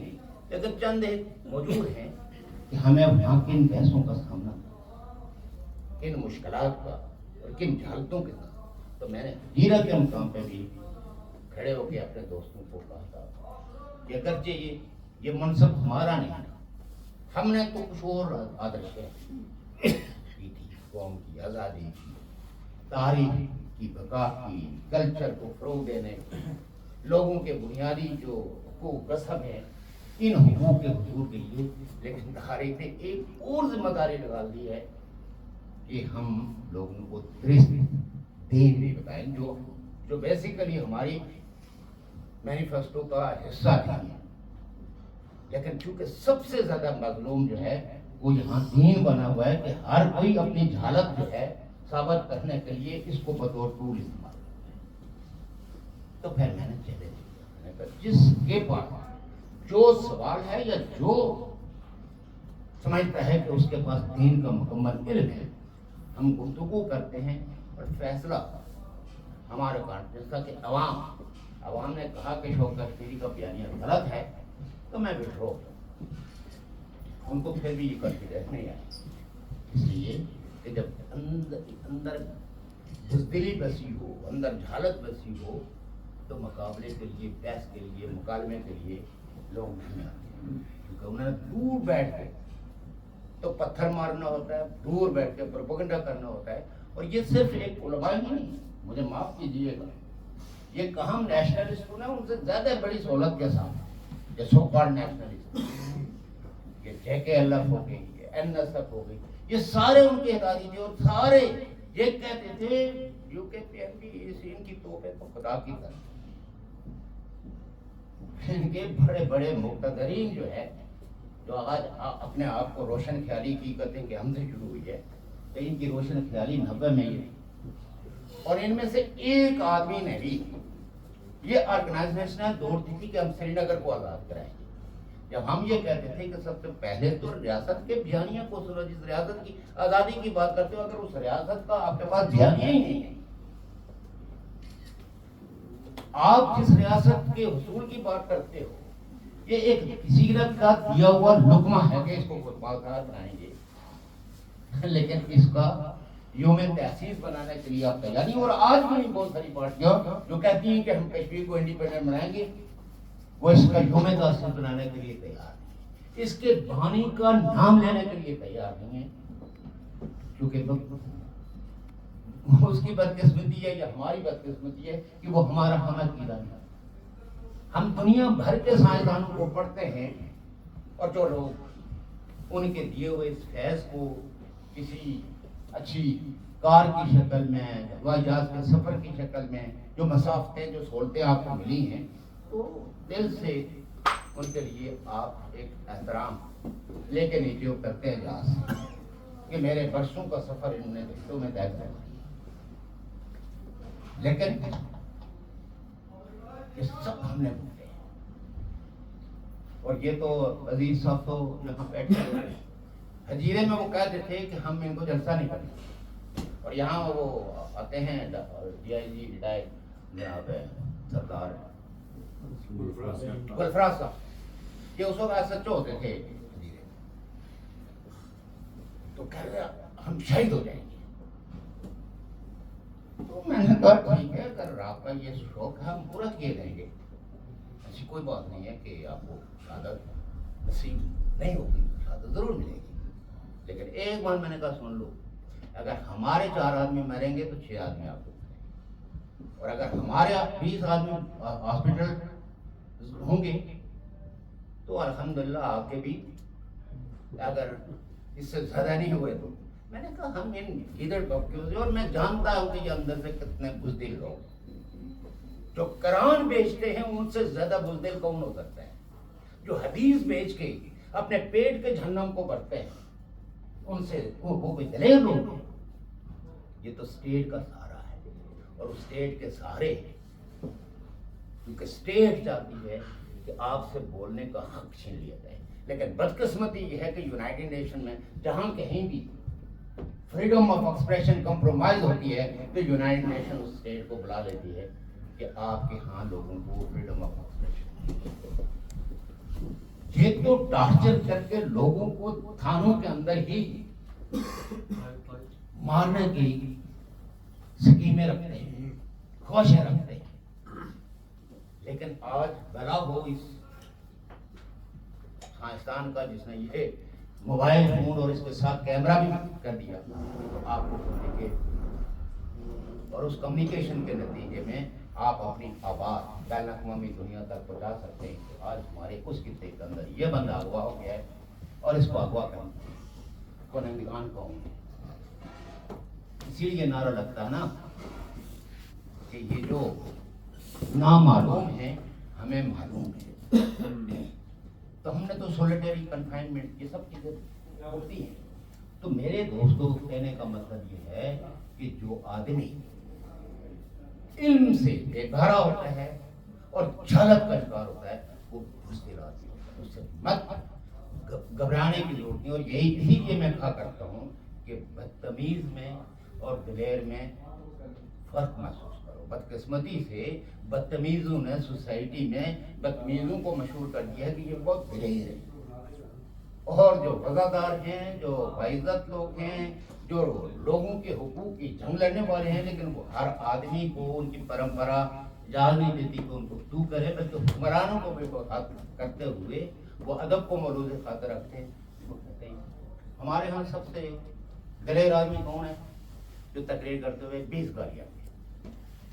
لیکن چند ایک موجود ہیں کہ ہمیں وہاں کن بحثوں کا سامنا، کن مشکلات کا اور کن جہالتوں کے ساتھ، تو میں نے ہیرا کے مقام پہ بھی کھڑے ہو کے اپنے دوستوں کو کہا تھا کہ اگرچہ یہ منصب ہمارا نہیں ہے، ہم نے تو کچھ اور آدرشیں کی تھی، قوم کی آزادی کی، تاریخ کی بقا کی، کلچر کو فروغ دینے کی، لوگوں کے بنیادی جو حقوق قسم ہے ان حقوق کے حصول کے لیے، لیکن تاریخ نے ایک اور ذمہ داری ڈال دی ہے کہ ہم لوگوں کو درست دین بھی بتائیں، جو بیسیکلی ہماری مینیفیسٹو کا حصہ نہیں ہے، لیکن چونکہ سب سے زیادہ مظلوم جو ہے وہ یہاں دین بنا ہوا ہے کہ ہر کوئی اپنی جھالک جو ہے ثابت کرنے کے لیے اس کو بطور ٹول استعمال کرتا ہے۔ تو پھر میں نے چیلنج کیا، میں نے کہا جس کے پاس جو سوال ہے یا جو سمجھتا ہے کہ اس کے پاس دین کا مکمل علم ہے، ہم گفتگو کرتے ہیں اور فیصلہ ہمارے کانفرنس کا کہ عوام نے کہا کہ شوکت کشمیری کا بیانیہ غلط ہے، تو میں وڈرو ہوں. ان کو پھر بھی یہ کانفیڈنس نہیں آیا، اس لیے کہ جب اندر بزدلی بسی ہو، اندر جھالت بسی ہو، تو مقابلے کے لیے، بحث کے لیے، مکالمے کے لیے لوگ نہیں آتے، کیونکہ انہیں دور بیٹھ کے تو پتھر مارنا ہوتا ہے، دور بیٹھ کے پروپیگنڈا کرنا ہوتا ہے. اور یہ صرف ایک علماء ہی نہیں، مجھے معاف کیجیے گا، یہ کہم نیشنلسٹ ہیں ان سے زیادہ بڑی سہولت کے ساتھ، یہ سو کالڈ نیشنلسٹ، یہ جے کے ایل ایف ہو گئی، یہ این ایس ایف ہو گئی، یہ سارے ان کے ادارے تھے، اور سارے یہ کہتے تھے یو کے پی این بی ان کی توپیں تو خدا کی طرح. ان کے بڑے بڑے مقتدرین جو ہے، جو آج اپنے آپ کو روشن خیالی کی کرتے ہیں کہ ہم سے شروع ہوئی ہے، تو ان کی روشن خیالی 90 میں ہی. اور ان میں سے ایک آدمی نے بھی یہ آرگنائزیشن دوڑتی تھی کہ ہم سری نگر کو آزاد کرائیں گے. جب ہم یہ کہتے تھے کہ سب سے پہلے تو ریاست کے بیانیہ کو سنو، جس ریاست کی آزادی کی بات کرتے ہو، اگر اس ریاست کا آپ کے پاس بیانیہ ہی نہیں ہے، آپ جس ریاست کے حصول کی بات کرتے ہو، یہ ایک کسی کا دیا ہوا لقمہ ہے کہ اس کو باقاعدہ بنائیں گے، لیکن اس کا یوم تحسیس بنانے کے لیے آپ تیار نہیں. اور آج بھی بہت ساری پارٹیاں جو کہتی ہیں کہ ہم کشمیر کو انڈیپینڈنٹ بنائیں گے، وہ اس کا یوم تحسیس بنانے کے لیے تیار نہیں، اس کے بانی کا نام لینے کے لیے تیار نہیں ہے. کیونکہ اس کی بدقسمتی ہے یا ہماری بدقسمتی ہے کہ وہ ہمارا ہم عقیدہ نہیں. ہم دنیا بھر کے سائنسدانوں کو پڑھتے ہیں، اور جو لوگ ان کے دیے ہوئے اس فیض کو کسی اچھی کار کی شکل میں، ہوائی جہاز کے سفر کی شکل میں، جو مسافتیں، جو سہولتیں آپ کو ملی ہیں، تو دل سے ان کے لیے آپ ایک احترام لے کے نیچے اترتے ہیں جہاز سے کہ میرے برسوں کا سفر انہوں نے گھنٹوں میں طے کر دیا. لیکن یہ سب ہم نے بھولے. اور یہ تو عزیز صاحب تو یہاں بیٹھے ہوئے حجیرے میں وہ کہتے تھے کہ ہم ان کو جلسہ نہیں کریں، اور یہاں وہ آتے ہیں ڈی آئی جی ریٹائر جناب سردار گلفراز صاحب، یہ اس وقت ایس ایچ او ہوتے تھے حجیرے، تو کہہ رہے ہم شہید ہو جائیں گے. تو میں نے کہا ٹھیک ہے، اگر آپ کا یہ شوق ہے ہم پورا کیے دیں گے، ایسی کوئی بات نہیں ہے کہ آپ کو شہادت نصیب نہیں ہوگی، شہادت ضرور ملے گی. لیکن ایک بار میں نے کہا سن لو، اگر ہمارے 4 آدمی مریں گے تو 6 آدمی آپ کو، اور اگر ہمارے 20 آدمی ہاسپٹل ہوں گے تو الحمدللہ آپ کے بھی اگر اس سے زیادہ نہیں ہوئے تو. میں نے کہا ہم ان لیڈر ڈاکٹرز، اور میں جانتا ہوں کہ یہ اندر سے کتنے بزدل لوگ جو قرآن بیچتے ہیں، ان سے زیادہ بزدل کون ہو سکتا ہے؟ جو حدیث بیچ کے اپنے پیٹ کے جہنم کو بھرتے ہیں، ان سے وہ کوئی دلیر لوگ ہیں؟ یہ تو اسٹیٹ کا سہارا ہے، اور اس اسٹیٹ کے سہارے کیونکہ اسٹیٹ چاہتی ہے کہ آپ سے بولنے کا حق چھین لیا جائے. لیکن بدقسمتی یہ ہے کہ یونائٹڈ نیشن میں جہاں کہیں بھی فریڈم آف ایکسپریشن کمپرومائز ہوتی ہے تو یونائٹڈ نیشن اس اسٹیٹ کو بلا لیتی ہے کہ آپ کے ہاں لوگوں کو فریڈم آف ایکسپریشن. یہ تو ٹارچر کر کے لوگوں کو تھانوں کے اندر ہی مارنے کی سکیمیں رکھتے ہیں، خواہشیں رکھتے ہیں. لیکن آج بلا ہو اس سائنسدان کا جس نے یہ موبائل فون اور اس کے ساتھ کیمرہ بھی کر دیا، تو آپ کو کمیونیکیٹ اور اس کمیونیکیشن کے نتیجے میں آپ اپنی آواز بین الاقوامی دنیا تک پہنچا سکتے ہیں. آج ہمارے اس خطے کے اندر یہ بندہ اغوا ہو گیا ہے، اور اس کو اغوا کنندگان قوم ہے. اسی لیے نعرہ لگتا ہے نا کہ یہ جو نامعلوم ہے ہمیں معلوم ہے. تو ہم نے تو سولیٹری کنفائنمنٹ یہ سب چیزیں ہوتی ہیں. تو میرے دوستوں کہنے کا مطلب یہ ہے کہ جو آدمی علم سے بے گھرا ہوتا ہے اور جھلک کا شکار ہوتا ہے وہ بزدل آدمی ہوتا ہے. اس سے مت گھبرانے کی ضرورت نہیں. اور یہی اسی لیے میں کہا کرتا ہوں کہ بدتمیز میں اور دلیر میں فرق محسوس کرو. بدقسمتی سے بدتمیزوں نے سوسائٹی میں بدتمیزوں کو مشہور کر دیا ہے کہ یہ بہت دلیر ہے، اور جو وفادار ہیں، جو باعزت لوگ ہیں، جو لوگوں کے حقوق کی جنگ لڑنے والے ہیں، لیکن وہ ہر آدمی کو ان کی پرمپرا اجازت نہیں دیتی کہ ان کو تو کرے، بلکہ حکمرانوں کو بھی بہت کرتے ہوئے وہ ادب کو ملوز خاطر رکھتے ہیں۔ وہ کہتے ہیں ہمارے ہاں سب سے دلیر آدمی کون ہے جو تقریر کرتے ہوئے 20 گالیاں دیں،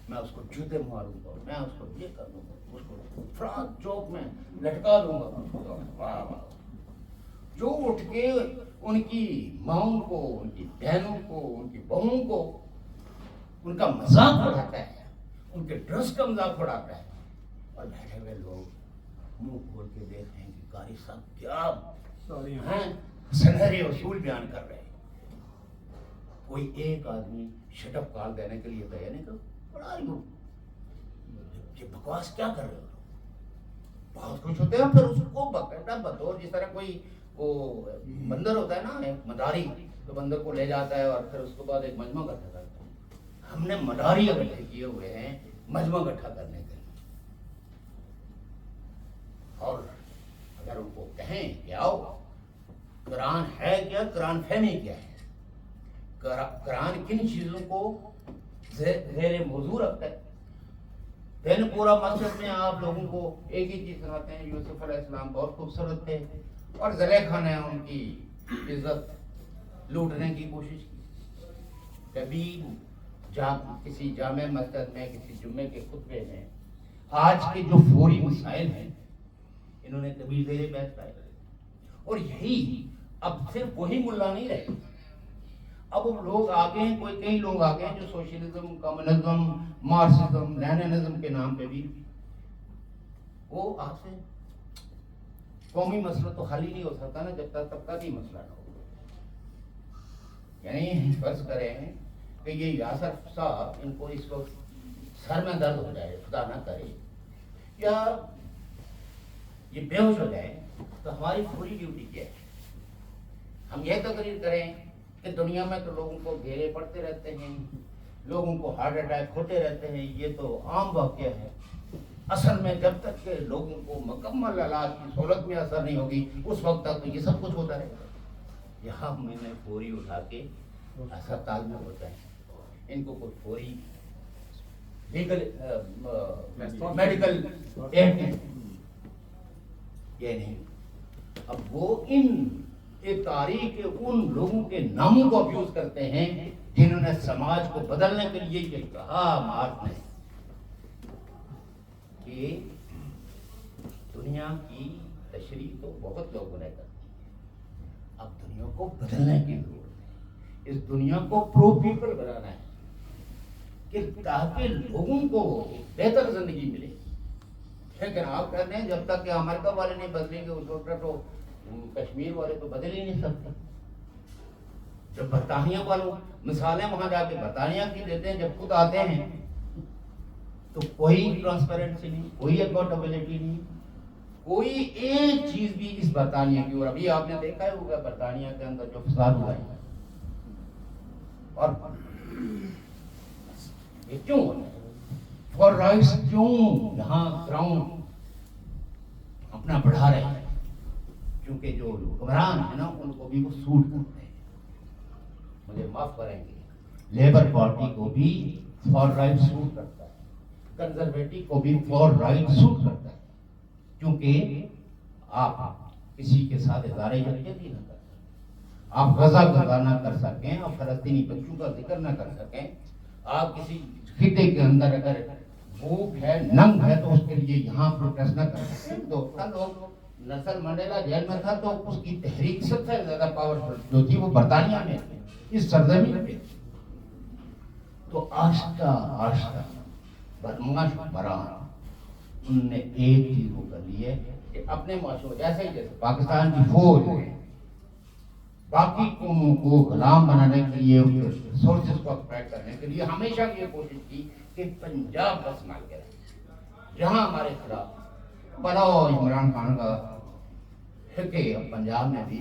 میں اس کو جوتے ماروں گا، میں اس کو یہ کر دوں گا، اس کو فرانس چوک میں لٹکا دوں گا۔ واہ واہ، جو اٹھ کے ان کی ماؤں کو، ان کی بہنوں کو، ان کی بہوؤں کو ان کا مذاق اڑاتا ہے، ان کے ڈریس کا مذاق اڑاتا ہے، اور بیٹھے ہوئے لوگ منہ کھول کے دیکھ رہے ہیں کہ قاری صاحب کیا ہیں سنہرے اصول بیان کر رہے ہیں۔ کوئی ایک آدمی شٹ اپ کال دینے کے لیے تیار نہیں کرو، بڑا یہ بکواس کیا کر رہے ہو؟ بہت خوش ہوتے ہیں، پھر اس کو باقاعدہ بطور جس طرح کوئی وہ بندر ہوتا ہے نا، ایک مداری، تو بندر کو لے جاتا ہے اور پھر اس کے بعد ایک مجمع اکٹھا کرتا ہے۔ ہم نے مداری اکٹھے کیے ہوئے ہیں مجمع اکٹھا کرنے کے لیے، اور اگر ان کو کہیں کہ آؤ قرآن ہے کیا، قرآن فہمی کیا ہے، قرآن کن چیزوں کو زیر موضوع رکھتا ہے، دن پورا مسجد میں آپ لوگوں کو ایک ہی چیز سناتے ہیں، یوسف علیہ السلام بہت خوبصورت تھے اور زلیخا نے ان کی عزت لوٹنے کی کوشش کی۔ کبھی کسی جامع مسجد میں کسی جمعے کے خطبے میں آج کے جو فوری مسائل ہیں انہوں نے کبھی زیر بحث لائے، اور یہی اب صرف وہی ملا نہیں رہے، اب وہ لوگ آگے ہیں، کئی لوگ آگے ہیں جو سوشلزم، کمیونزم، مارکسزم، لیننزم کے نام پہ بھی وہ آپ سے قومی مسئلہ تو حل ہی نہیں ہو سکتا نا جب تک طبقاتی مسئلہ نہ ہو۔ یعنی فرض کریں کہ یہ یاسر صاحب ان کو اس وقت سر میں درد ہو جائے، خدا نہ کرے، یا یہ بے ہوش ہو جائے، تو ہماری پوری ڈیوٹی کیا ہے؟ ہم یہ تقریر کریں کہ دنیا میں تو لوگوں کو گھیرے پڑتے رہتے ہیں، لوگوں کو ہارٹ اٹیک ہوتے رہتے ہیں، یہ تو عام واقعہ ہے۔ اصل میں جب تک کہ لوگوں کو مکمل علاج کی سہولت میں اثر نہیں ہوگی اس وقت تک تو یہ سب کچھ ہوتا رہے گا۔ یہاں میں نے فوری اٹھا کے اسپتال میں ہوتا ہے، ان کو کوئی فوری میڈیکل ایڈ یہ نہیں۔ اب وہ ان تاریخ ان لوگوں کے ناموں کو ابیوز کرتے ہیں جنہوں نے سماج کو بدلنے کے لیے یہ کہا مارکس نے کہ دنیا کی تشریح تو بہت لوگوں نے کر دی، اب دنیا کو بدلنے کی ضرورت ہے، اس دنیا کو پرو پیپل بنانا ہے کہ تاکہ لوگوں کو بہتر زندگی ملے۔ لیکن آپ کہتے ہیں جب تک کہ امریکہ والے نہیں بدلیں گے اس وقت تو کشمیر والے تو بدل ہی نہیں سکتے۔ جب برطانیہ والوں مثالیں وہاں جا کے برطانیہ کی دیتے ہیں، جب خود آتے ہیں تو کوئی ٹرانسپیرنسی نہیں، کوئی اکاؤنٹیبلٹی نہیں، کوئی ایک چیز بھی اس برطانیہ کی۔ اور ابھی آپ نے دیکھا ہے ہوگا برطانیہ کے اندر جو فساد ہوا ہے، اور یہ کیوں ہوتا ہے؟ فار رائٹس کیوں یہاں گراؤنڈ اپنا بڑھا رہے ہیں؟ کیونکہ جو حکمران ہیں نا ان کو بھی وہ سوٹ کرتے ہیں۔ مجھے معاف کریں گے، لیبر پارٹی کو بھی فار رائٹ سوٹ کرتا ہے، کنزرویٹو کو بھی فار رائٹ سوٹ کرتا ہے، کیونکہ آپ کسی کے ساتھ اظہار یکجہتی نہ کر سکیں، آپ غزہ نہ کر سکیں، آپ فلسطینی بچوں کا ذکر نہ کر سکیں، آپ کسی خطے کے اندر اگر بھوک ہے، ننگ ہے تو اس کے لیے یہاں پروٹیسٹ نہ کر سکیں۔ تو لوگ نیلسن منڈیلا جیل میں تھا تو اس کی تحریک سب سے زیادہ پاورفل جو تھی وہ برطانیہ میں اس سرزمین پہ۔ تو آہستہ آہستہ بدمعاش حکمران ان نے ایک چیز کو کر لی ہے کہ اپنے معاشروں جیسے پاکستان کی فوج ہے باقی قوموں کو غلام بنانے کے لیے، سورسز کو ایکسپلائٹ کرنے کے لیے ہمیشہ یہ کوشش کی کہ پنجاب کا استعمال کریں۔ جہاں ہمارے خلاف بلاؤ عمران خان کا ہے کہ پنجاب میں بھی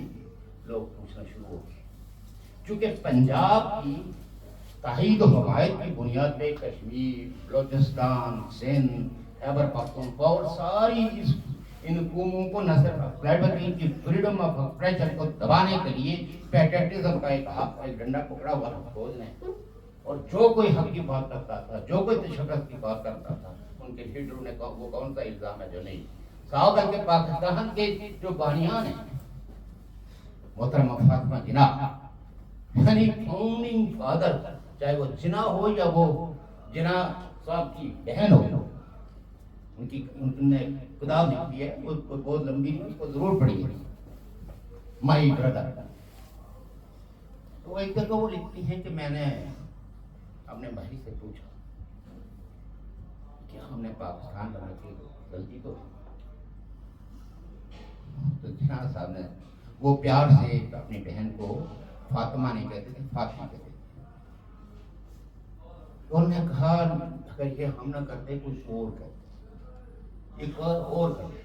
لوگ پوچھنا شروع ہو گئے، چونکہ پنجاب کی تائید و حمایت کی بنیاد پہ کشمیر، بلوچستان، سندھ، خیبر پختونخوا اور ساری ان قوموں کو نہ صرف کی فریڈم آف ایکسپریشن کو دبانے کے لیے پیٹرٹزم کا ایک ڈنڈا پکڑا ہوا فوج نے، اور جو کوئی حق کی بات کرتا تھا، جو کوئی تشدد کی بات کرتا تھا، ان کے لیڈروں نے کہا وہ کون سا الزام ہے جو نہیں صاحب کہ پاکستان کے جو بانیان ہیں محترمہ فاطمہ جناح، یعنی فاؤنڈنگ فادر، چاہے وہ جناح ہو یا وہ جناح صاحب کی بہن ہو، ان نے کتاب لکھی ہے، وہ بہت لمبی ہے، اس کو ضرور پڑھیے، مائی بردر۔ تو ایک دفعہ وہ لکھتی ہیں کہ میں نے اپنے بھائی سے پوچھا کہ ہم نے پاکستان بنانے کی غلطی تو جناح صاحب نے وہ پیار سے اپنی بہن کو فاطمہ نہیں کہتے تھے، فاطمہ کہتے تھے۔ انہوں نے کہا اگر یہ ہم نہ کرتے کچھ اور کرتے، ایک اور کرتے،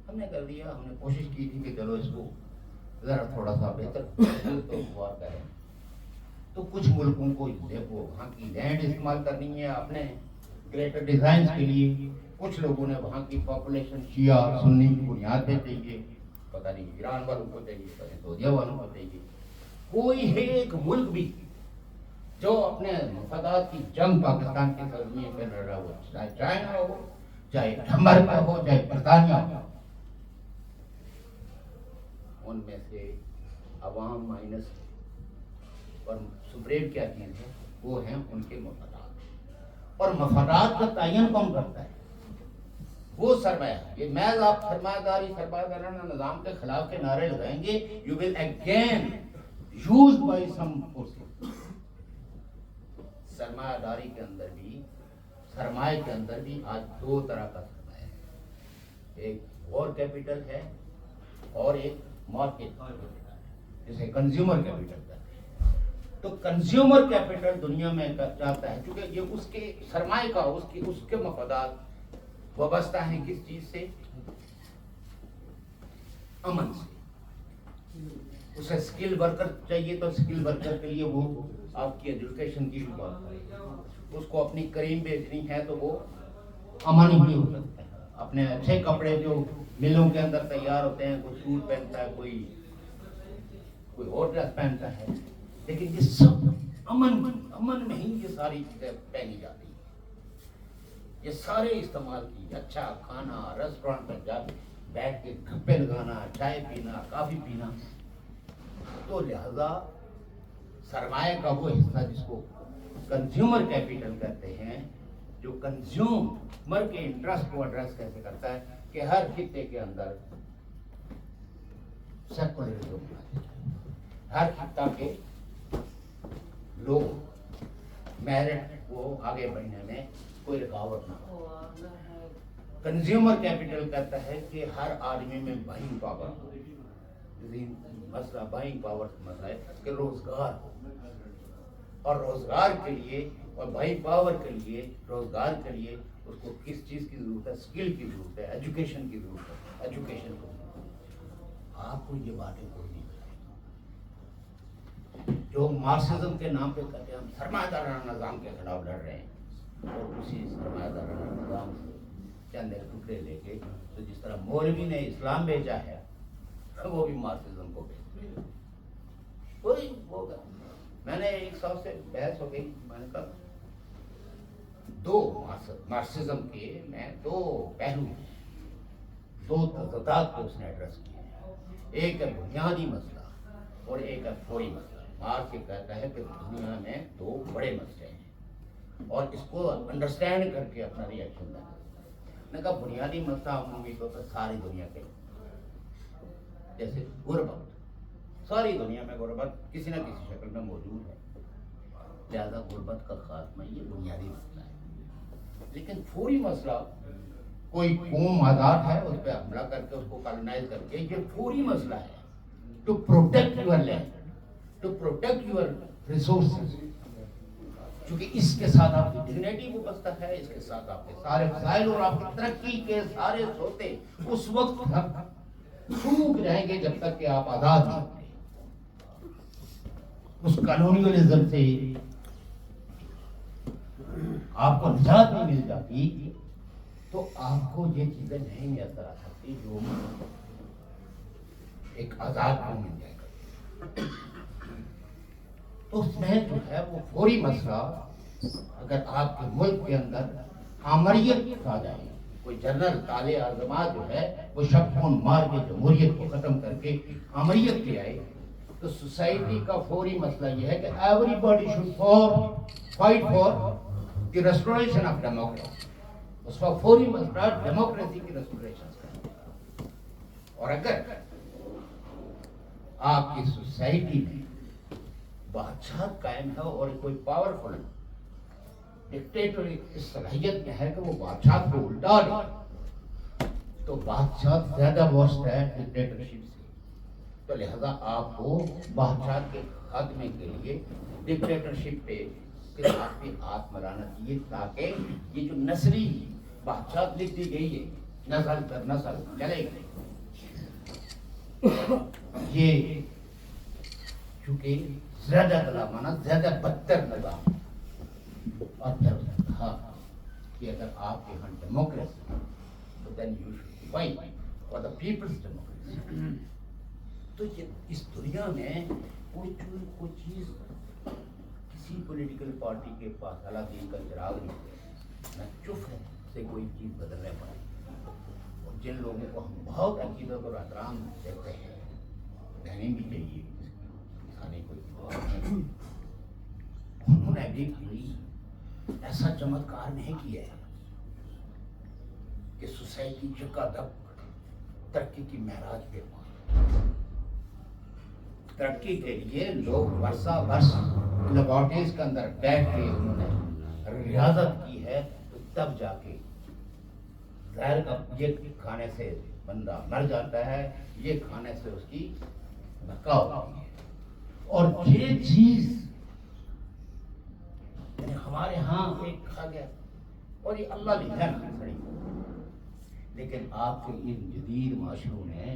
ہم نے کر دیا، ہم نے کوشش کی تھی کہ چلو اس کو ذرا تھوڑا سا بہتر تو غور کریں۔ تو کچھ ملکوں کو وہاں کی لینڈ استعمال کرنی ہے اپنے گریٹر ڈیزائنز کے لیے، کچھ لوگوں نے وہاں کی پاپولیشن شیعہ سنی کی بنیاد پہ چاہیے، پتہ نہیں ایران والوں کو چاہیے، پتہ نہیں سعودیہ والوں کو چاہیے، کوئی ہے ایک ملک بھی جو اپنے مفادات کی جنگ پاکستان کے سرزمین پہ لڑ رہا ہو، چاہے چائنا ہو، چاہے امریکہ ہو، چاہے برطانیہ ہو، ان میں سے عوام مائنس اور سپریم کیا چیز ہے، وہ ہیں ان کے مفادات، اور مفادات کا تعین کون کرتا ہے؟ وہ سرمایہ۔ یہ محض آپ سرمایہ دارانہ نظام کے خلاف کے نعرے لگائیں گے، you will again used by some forces. سرمایہ داری کے اندر بھی، سرمایہ کے اندر بھی آج دو طرح کا سرمایہ ہے، ایک وار کیپٹل ہے اور ایک مارکیٹ کیپٹل ہے، جسے کنزیومر کیپٹل کہتے ہیں۔ تو کنزیومر کیپٹل دنیا میں چاہتا ہے، کیونکہ یہ اس کے سرمایہ کا، اس کے مفادات وابستہ ہیں کس چیز سے؟ امن سے۔ اسے اسکل ورکر چاہیے تو اسکل ورکر کے لیے وہ آپ کی ایجوکیشن کی بھی بات کرے گا، اس کو اپنی کریم بیچنی ہے تو وہ امن ہی ہو سکتا ہے۔ اپنے اچھے کپڑے جو ملوں کے اندر تیار ہوتے ہیں، کوئی سوٹ پہنتا ہے، کوئی اور ڈریس پہنتا ہے، لیکن یہ سب امن میں ہی یہ ساری چیزیں پہنی جاتی ہیں، یہ سارے استعمال کی، اچھا کھانا، ریسٹورینٹ میں جا بیٹھ کے گپے لگانا، چائے پینا، کافی پینا۔ تو لہذا سرمایہ کا وہ حصہ جس کو کنزیومر کیپٹل کہتے ہیں، جو کنزیومر کے انٹرسٹ کو ایڈریس کیسے کرتا ہے کہ ہر خطے کے اندر سیکولرزم ہونا چاہیے، ہر خطہ کے لوگ میرٹ کو آگے بڑھنے میں کوئی رکاوٹ نہ ہو۔ کنزیومر کیپٹل کہتا ہے کہ ہر آدمی میں بائنگ پاور، مسئلہ بائنگ پاور کا مسئلہ ہے کہ روزگار ہو، اور روزگار کے لیے اور بائنگ پاور کے لیے، روزگار کے لیے اس کو کس چیز کی ضرورت ہے؟ اسکل کی ضرورت ہے، ایجوکیشن کی ضرورت ہے، ایجوکیشن کو آپ کو یہ باتیں کوئی نہیں کریں۔ جو مارکسزم کے نام پہ کہتے ہیں ہم سرمایہ دارانہ نظام کے خلاف لڑ رہے ہیں، اور اسی سرمایہ دارانہ نظام سے چند ایک ٹکڑے لے کے، تو جس طرح مولوی نے اسلام بھیجا ہے وہ بھی مارکسزم کو بھیجا۔ کوئی ہوگا، میں نے ایک صاحب سے بحث ہو گئی، میں نے کہا دو مارکسزم کے میں دو پہلو، دو تضادات کو اس نے ایڈریس کیے ہیں، ایک ہے بنیادی مسئلہ اور ایک ہے فوری مسئلہ۔ مارکس یہ کہتا ہے کہ دنیا میں دو بڑے مسئلے ہیں اور اس کو انڈرسٹینڈ کر کے اپنا ری ایکشن دینا۔ میں کہا بنیادی مسئلہ عمومی طور پر ساری دنیا کے، جیسے غربت، ساری دنیا میں غربت کسی نہ کسی شکل میں موجود ہے، لہذا غربت کا خاتمہ یہ بنیادی مسئلہ ہے۔ لیکن فوری مسئلہ، کوئی قوم آزاد ہے اس پہ حملہ کر کے اس کو کالونائز کر کے، یہ فوری مسئلہ ہے، to protect your land, to protect your resources, کیونکہ اس کے ساتھ آپ کی ڈگنیٹی وابستہ ہے، اس کے ساتھ آپ کے سارے وسائل اور آپ کی ترقی کے سارے سوتے اس وقت سوکھ رہیں گے جب تک کہ آپ آزاد نہیں ہوتے۔ اس کالونیلزم سے آپ کو نجات نہیں مل جاتی تو آپ کو یہ چیزیں نہیں میسر آ سکتی جو ایک آزاد قوم مل جائے گا. تو اس میں جو ہے وہ فوری مسئلہ اگر آپ کے ملک کے اندر آمریت آ جائے, کوئی جنرل تالے اعظمات جو ہے وہ شب خون مار کے جمہوریت کو ختم کر کے آمریت پہ آئے, تو سوسائٹی کا فوری مسئلہ یہ ہے کہ everybody should fight for the restoration of democracy. اس کا فوری مسئلہ ڈیموکریسی کی ریسٹوریشن کا. اور اگر آپ کی سوسائٹی میں بادشاہ قائم ہے اور کوئی پاورفل ڈکٹیٹر اس صلاحیت میں ہے کہ وہ بادشاہ کو الٹا دے, تو بادشاہ زیادہ ورسٹ ہے ڈکٹیٹرشپ سے. تو لہذا آپ کو بادشاہ کے خاتمے کے لیے ڈکٹیٹرشپ پہ ہاتھ ملانا چاہیے, تاکہ یہ جو نسلی بادشاہ لکھ دی گئی ہے نسل در نسل چلے گی. یہ چونکہ زیادہ غلامانہ زیادہ بدتر نظام اور کہا کہ اگر آپ کے یہاں ڈیموکریسی تو then you should fight for the people's democracy. تو یہ اس دنیا میں کوئی چیز کسی پولیٹیکل پارٹی کے پاس علاقے کا چراغ نہیں ہے, نہ چپ ہے سے کوئی چیز بدلنے پائے. اور جن لوگوں کو ہم بہت عقیدت اور احترام دیتے ہیں کہنے بھی چاہیے کھانے کو, انہوں نے بھی کوئی ایسا چمتکار نہیں کیا ہے کہ سوسائٹی چکا-دک ترقی کی معراج پہ پہنچے. ترقی کے لیے لوگ برسا برس لیبارٹریز کے اندر بیٹھ کے انہوں نے ریاضت کی ہے, تو تب جا کے ظاہر کا یہ کھانے سے بندہ مر جاتا ہے, یہ کھانے سے اس کی بقا ہوتی ہے. اور یہ چیز ہمارے ہاں ایک کھا گیا اور یہ اللہ لکھا ہے کھڑی. لیکن آپ کے ان جدید معاشروں نے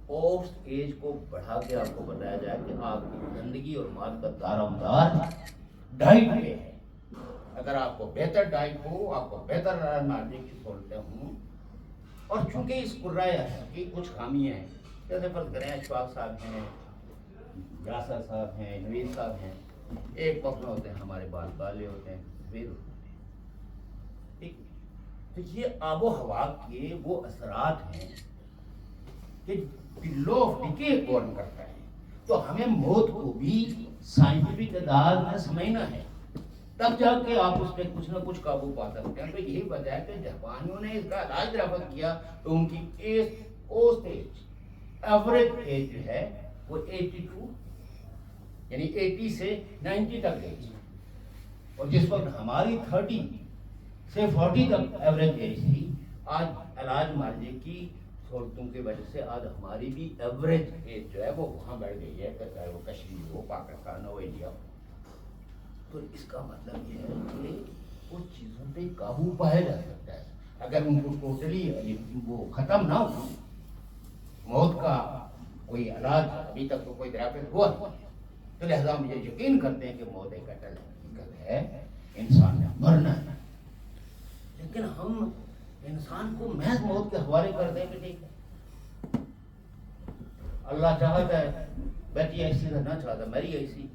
اس ایج کو بڑھا کے آپ کو بتایا جائے کہ آپ کی زندگی اور مال کا دارومدار ڈائٹ پہ ہے. اگر آپ کو بہتر ڈائٹ ہو, آپ کو بہتر رہنمائی کی سہولتیں ہوں, اور چونکہ اس قرائے کی کچھ خامیاں ہیں, جیسے فرض کریں اشفاق صاحب ہیں, یاسر صاحب ہیں, نوید صاحب ہیں, ایک وقت میں ہوتے ہیں, ہمارے بال بالے ہوتے ہیں, پھر ٹھیک. تو یہ آب و ہوا کے وہ اثرات ہیں کہ لو آف ڈیکے گورن کرتا ہے. تو ہمیں موت کو بھی سائنٹیفک انداز میں سمجھنا ہے, تب جا کے آپ اس پہ کچھ نہ کچھ قابو پا سکتے ہیں. تو یہی وجہ ہے کہ جاپانیوں نے اس کا علاج درآمد کیا, تو ان کی ایوریج ایج جو ہے وہ 82 یعنی 80 سے 90 تک گئی, اور جس وقت ہماری 30 سے 40 تک ایوریج ایج تھی, آج علاج معالجے کی سہولتوں کی وجہ سے آج ہماری بھی ایوریج ایج جو ہے وہ وہاں بڑھ گئی ہے, چاہے وہ کشمیر ہو, پاکستان ہو, انڈیا ہو. تو اس کا مطلب یہ ہے کہ کچھ چیزوں پہ قابو پایا جا سکتا ہے اگر ان کو ٹوٹلی وہ ختم نہ ہو. موت کا کوئی علاج ابھی تک تو کوئی دریافت ہوا نہیں, تو لہذا ہم یہ یقین کرتے ہیں کہ موت ایک اٹل حقیقت ہے, انسان نے مرنا ہے. لیکن ہم انسان کو محض موت کے حوالے کر دیں کہ ٹھیک ہے اللہ چاہتا ہے بیٹی ایسی نہ چاہتا میری ایسی,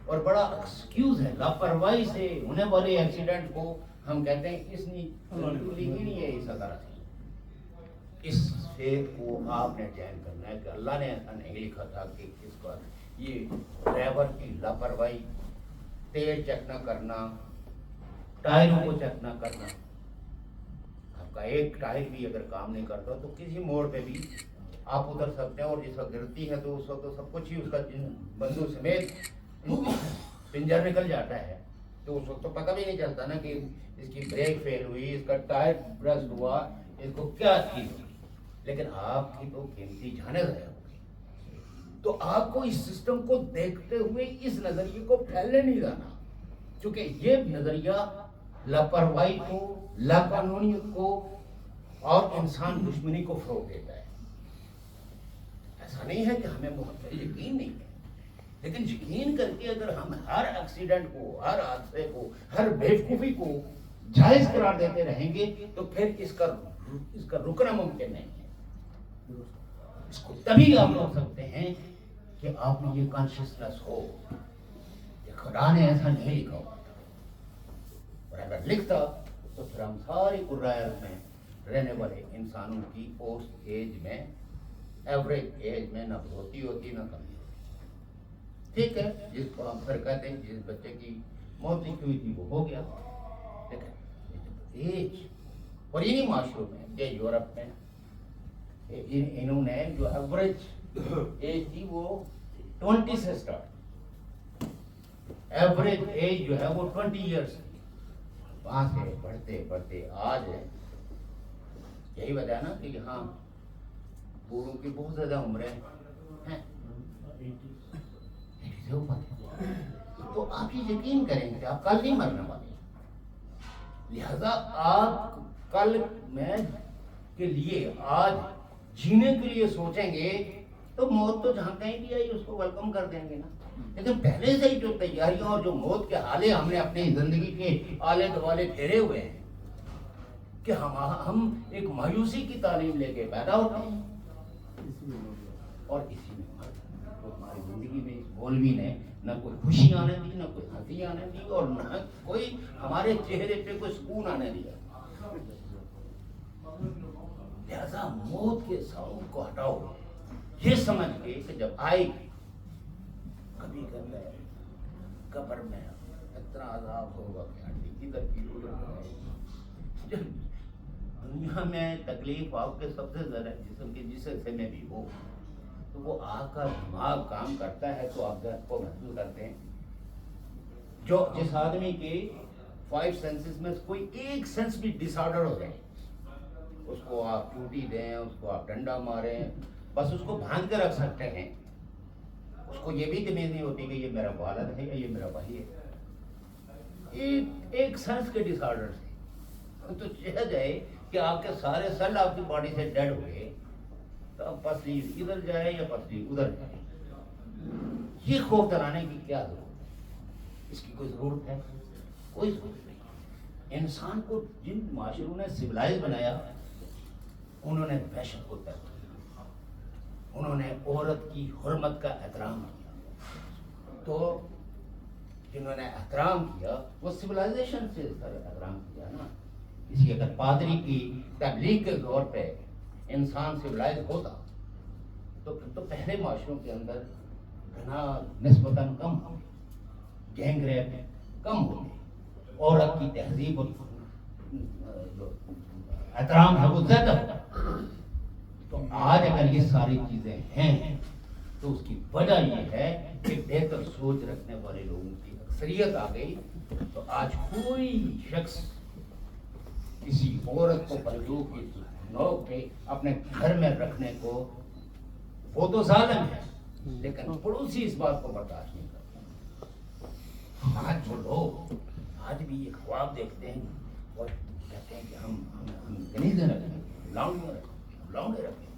اور بڑا ایکسکیوز ہے لاپرواہی سے ہونے والے ایکسیڈنٹ کو ہم کہتے ہیں اس نے ہی نہیں ہے اس طرح سے. اس فیت کو آپ نے چین کرنا ہے کہ اللہ نے ایسا نہیں لکھا تھا کہ اس کا یہ ڈرائیور کی لاپرواہی, تیل چیک نہ کرنا, ٹائروں کو چیک نہ کرنا. آپ کا ایک ٹائر بھی اگر کام نہیں کرتا تو کسی موڑ پہ بھی آپ اتر سکتے ہیں, اور جس وقت گرتی ہے تو اس وقت تو سب کچھ ہی اس کا بندو سمیت پنجر نکل جاتا ہے, تو اس وقت تو پتہ بھی نہیں چلتا نا کہ اس کی بریک فیل ہوئی, اس کا ٹائر برسٹ ہوا, اس کو کیا چیز ہوئی. لیکن آپ کی تو قیمتی جانیں ضائع ہو گئی. تو آپ کو اس سسٹم کو دیکھتے ہوئے اس نظریے کو پھیلنے نہیں دینا, کیونکہ یہ نظریہ لاپرواہی کو, لاقانونیت کو اور انسان دشمنی کو فروغ دیتا ہے. ایسا نہیں ہے کہ ہمیں محبت یقین نہیں ہے, لیکن یقین کر کے اگر ہم ہر ایکسیڈنٹ کو، ہر حادثے کو، ہر بیوقوفی کو جائز قرار دیتے رہیں گے تو پھر اس کا رکنا ممکن نہیں ہے. اس کو تبھی آپ روک سکتے ہیں کہ آپ میں یہ کانشیسنس ہو کہ خدا نے ایسا نہیں لکھا ہوتا، اور اگر لکھتا تو پھر ہم ساری قرائے میں رہنے والے انسانوں کی پوسٹ ایج میں، ایوریج ایج میں نہ بڑھوتی ہوتی نہ کمی ہوتی. ٹھیک ہے، جس کو ہم پھر کہتے ہیں جس بچے کی موت لکھی ہوئی تھی وہ ہو گیا. لیکن ایج، اور انہی معاشروں میں یہ یورپ میں انہوں نے جو ایوریج ایج تھی وہ 20 سے اسٹارٹ، ایوریج ایج جو ہے وہ 20 ایئرس تھی. وہاں سے بڑھتے بڑھتے آج ہے. یہی وجہ ہے نا کہ یہاں بوڑھوں کی بہت زیادہ عمریں ہیں. تو آپ یہ یقین کریں کہ آپ کل نہیں مرنے والے، لہذا آپ کل میں کے لیے آج جینے کے لیے سوچیں گے تو موت تو جہاں کہیں بھی آئی اس کو ویلکم کر دیں گے نا. لیکن پہلے سے ہی جو تیاریاں اور جو موت کے حالے ہم نے اپنی زندگی کے آلے دوالے پھیرے ہوئے ہیں کہ ہم ایک مایوسی کی تعلیم لے کے پیدا ہوتے ہیں، اور اسی میں ہماری زندگی میں اس مولوی نے نہ کوئی خوشی آنے دی، نہ کوئی ہنسی آنے دی، اور نہ کوئی ہمارے چہرے پہ کوئی سکون آنے دیا. لہذا موت کے ساؤنڈ کو ہٹاؤ، یہ سمجھ کے کہ جب آئے کبھی کہتا ہے قبر میں اتنا عذاب ہوگا کہ ہڈی ادھر کی ادھر. دنیا میں تکلیف آپ کے سب سے زیادہ جسم کے جس حصے میں بھی ہو تو وہ آپ کا دماغ کام کرتا ہے تو آپ درد کو محسوس کرتے ہیں. جو جس آدمی کے 5 سینسز میں کوئی ایک سینس بھی ڈس آرڈر ہو جائے، اس کو آپ چوٹی دیں، اس کو آپ ڈنڈا ماریں، بس اس کو باندھ کے رکھ سکتے ہیں. اس کو یہ بھی تمیز نہیں ہوتی کہ یہ میرا والد ہے یا یہ میرا بھائی ہے. ایک سینس کے ڈس آرڈر سے تو چاہ جائے کہ آپ کے سارے سیل آپ کی باڈی سے ڈیڈ ہو گئے تو اب پسلی ادھر جائے یا پسلی ادھر جائے. یہ خوف دلانے کی کیا ضرورت ہے؟ اس کی کوئی ضرورت ہے؟ کوئی ضرورت نہیں. انسان کو جن معاشروں نے سویلائز بنایا انہوں نے وحشت کو ترک کیا، انہوں نے عورت کی حرمت کا احترام کیا. تو جنہوں نے احترام کیا وہ سویلائزیشن سے احترام کیا نا. اسی اگر پادری کی تبلیغ کے طور پہ انسان سویلائز ہوتا تو پھر تو پہلے معاشروں کے اندر گناہ نسبتاً کم ہو، گینگ ریپ کم ہوتے، عورت کی تہذیب اور احترام ہے وہ زیادہ ہوتا. تو آج اگر یہ ساری چیزیں ہیں تو اس کی وجہ یہ ہے کہ بہتر سوچ رکھنے والے لوگوں کی اکثریت آ گئی. تو آج کوئی شخص کسی عورت کو بندوق کی نوک پہ اپنے گھر میں رکھنے کو، وہ تو ظالم ہے لیکن پڑوسی اس بات کو برداشت نہیں کرتے. آج جو لوگ آج بھی یہ خواب دیکھتے ہیں اور کہتے ہیں کہ ہم کنیزیں رکھیں، لونڈے رکھیں،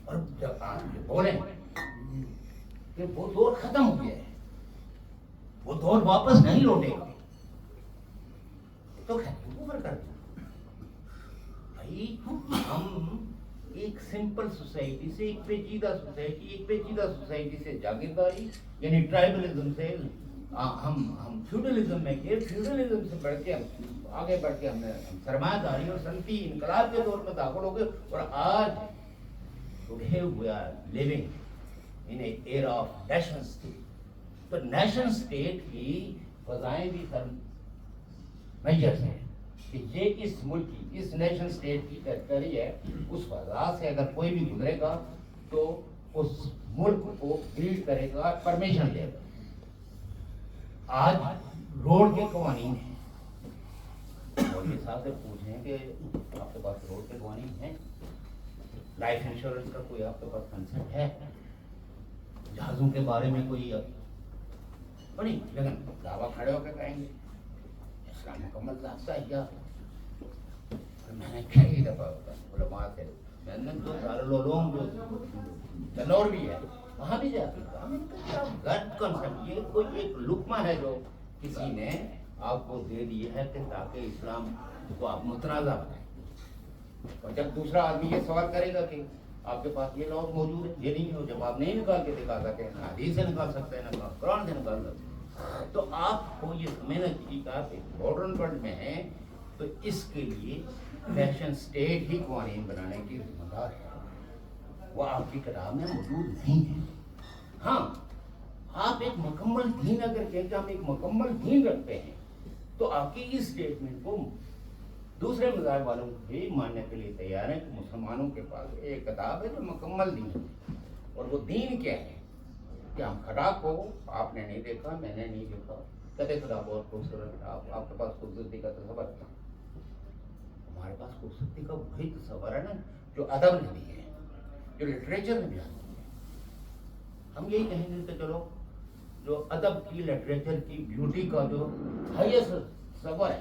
اور جب آپ یہ بولیں کہ وہ دور ختم ہو گیا ہے، وہ دور واپس نہیں لوٹے گا، تو اوپر کر دیں. بھائی ہم ایک سمپل سوسائٹی سے ایک پیچیدہ سوسائٹی سے جاگیرداری یعنی ٹرائبلزم سے ہم فیوڈلزم میں گئے، فیوڈلزم سے بڑھ کے ہم آگے بڑھ کے ہم سرمایہ داری اور صنعتی انقلاب کے دور میں داخل ہو گئے. اور آج today we are living in an era of nation state. تو نیشن اسٹیٹ کی فضائیں بھی میجرز ہیں کہ یہ اس ملک کی، اس نیشن اسٹیٹ کی ٹیریٹری ہے. اس فضا سے اگر کوئی بھی گزرے گا تو اس ملک کو گریڈ کرے گا، پرمیشن لے گا. آج روڈ کے قوانین ہیں، مولوی صاحب سے پوچھیں کہ آپ کے پاس روڈ کے قوانین ہیں؟ لائف انشورنس کا کوئی آپ کے پاس کنسپٹ ہے؟ جہازوں کے بارے میں کوئی بڑی لیکن دعویٰ کھڑے ہو کے کہیں گے اسلام مکمل ضابطہ ہے. میں نے کئی دفعہ علماء سے، میں نے تو دارالعلوم جو بنور بھی ہے وہاں بھی جا کے کہا میں نے کہا غلط کنسپٹ، یہ کوئی ایک لقمہ ہے جو کسی نے آپ کو دے دیا ہے کہ تاکہ اسلام کو آپ متنازع بنائیں. اور جب دوسرا آدمی یہ سوال کرے گا کہ آپ کے پاس یہ لوگ موجود ہے، یہ نہیں ہو، جب آپ نہیں نکال کے دکھا سکتے، نہ حدیث سے نکال سکتے ہیں نہ قرآن سے نکال سکتے ہیں، تو آپ کو یہ سمجھنا چاہیے کہ آپ ایک ماڈرن ورلڈ میں ہیں تو اس کے لیے فیشن اسٹیٹ ہی قوانین بنانے کی ذمہ دار ہے، وہ آپ کی کتاب میں موجود نہیں ہے. ہاں آپ ایک مکمل دین اگر کہیں کہ ہم ایک مکمل دین رکھتے ہیں تو آپ کی اس اسٹیٹمنٹ کو دوسرے مذاہب والوں بھی ماننے کے لیے تیار ہیں کہ مسلمانوں کے پاس ایک کتاب ہے جو مکمل دین ہے. اور وہ دین کیا ہے کہ ہم خدا کو آپ نے نہیں دیکھا، میں نے نہیں دیکھا، کہتے خدا بہت خوبصورت ہے، آپ کے پاس خوبصورتی کا تصور تھا. ہمارے پاس خوبصورتی کا وہی تصور ہے نا جو ادب نے بھی ہے، جو لٹریچر نے بھی ہے. ہم یہی کہیں گے کہ چلو جو ادب کی لٹریچر کی بیوٹی کا جو ہائیسٹ تصور ہے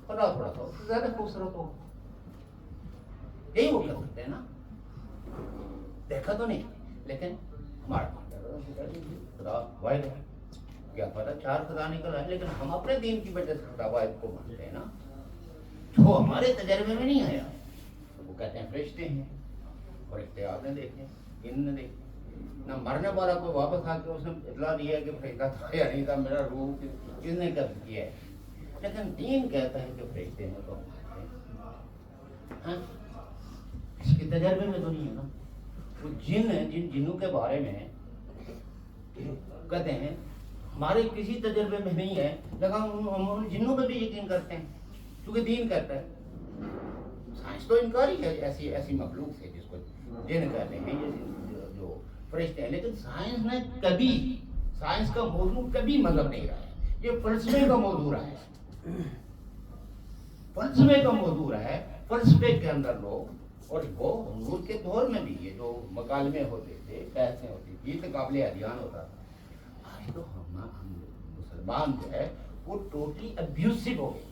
خدا تھوڑا سا زیادہ خوبصورت ہو، یہی وہ کر سکتے ہیں نا. دیکھا تو نہیں لیکن ہمارا خدا واحد ہے، کیا پتا 4 خدا نکل آئے، لیکن ہم اپنے دین کی وجہ سے خدا واحد کو مانتے ہیں نا. جو ہمارے تجربے میں نہیں آیا وہ کہتے ہیں فرشتے ہیں، فرشتے آپ نے دیکھے، ان نے دیکھے. نہ مرنے والا کو واپس آ کے اس نے اطلاع دیا کہ فرشتہ تھا یا نہیں تھا، میرا روح کس نے کر کیا ہے. لیکن دین کہتا ہے کہ فرشتے ہیں تو ہاں اس کے تجربے میں تو نہیں ہے نا. وہ جن ہیں، جن جنوں کے بارے میں کہتے ہیں ہمارے کسی تجربے میں نہیں ہے، لیکن ہم ان جنوں پہ بھی یقین کرتے ہیں کیونکہ دین کہتا ہے. سائنس تو انکار ہی ہے ایسی مخلوق سے جس کو جن کہتے ہیں جو فرشتے ہیں. لیکن سائنس نے کبھی، سائنس کا موضوع کبھی مذہب نہیں رہا ہے، یہ فلسفے کا موضوع رہا ہے، فلسفے کا موضوع رہا ہے. فلسفے کے اندر لوگ، اور وہ حضور کے دور میں بھی یہ جو مکالمے ہوتے تھے، بحثیں ہوتی تھی، تقابل ادیان ہوتا تھا. آج تو ہم مسلمان جو ہے وہ ٹوٹلی ابیوسو ہو گئے.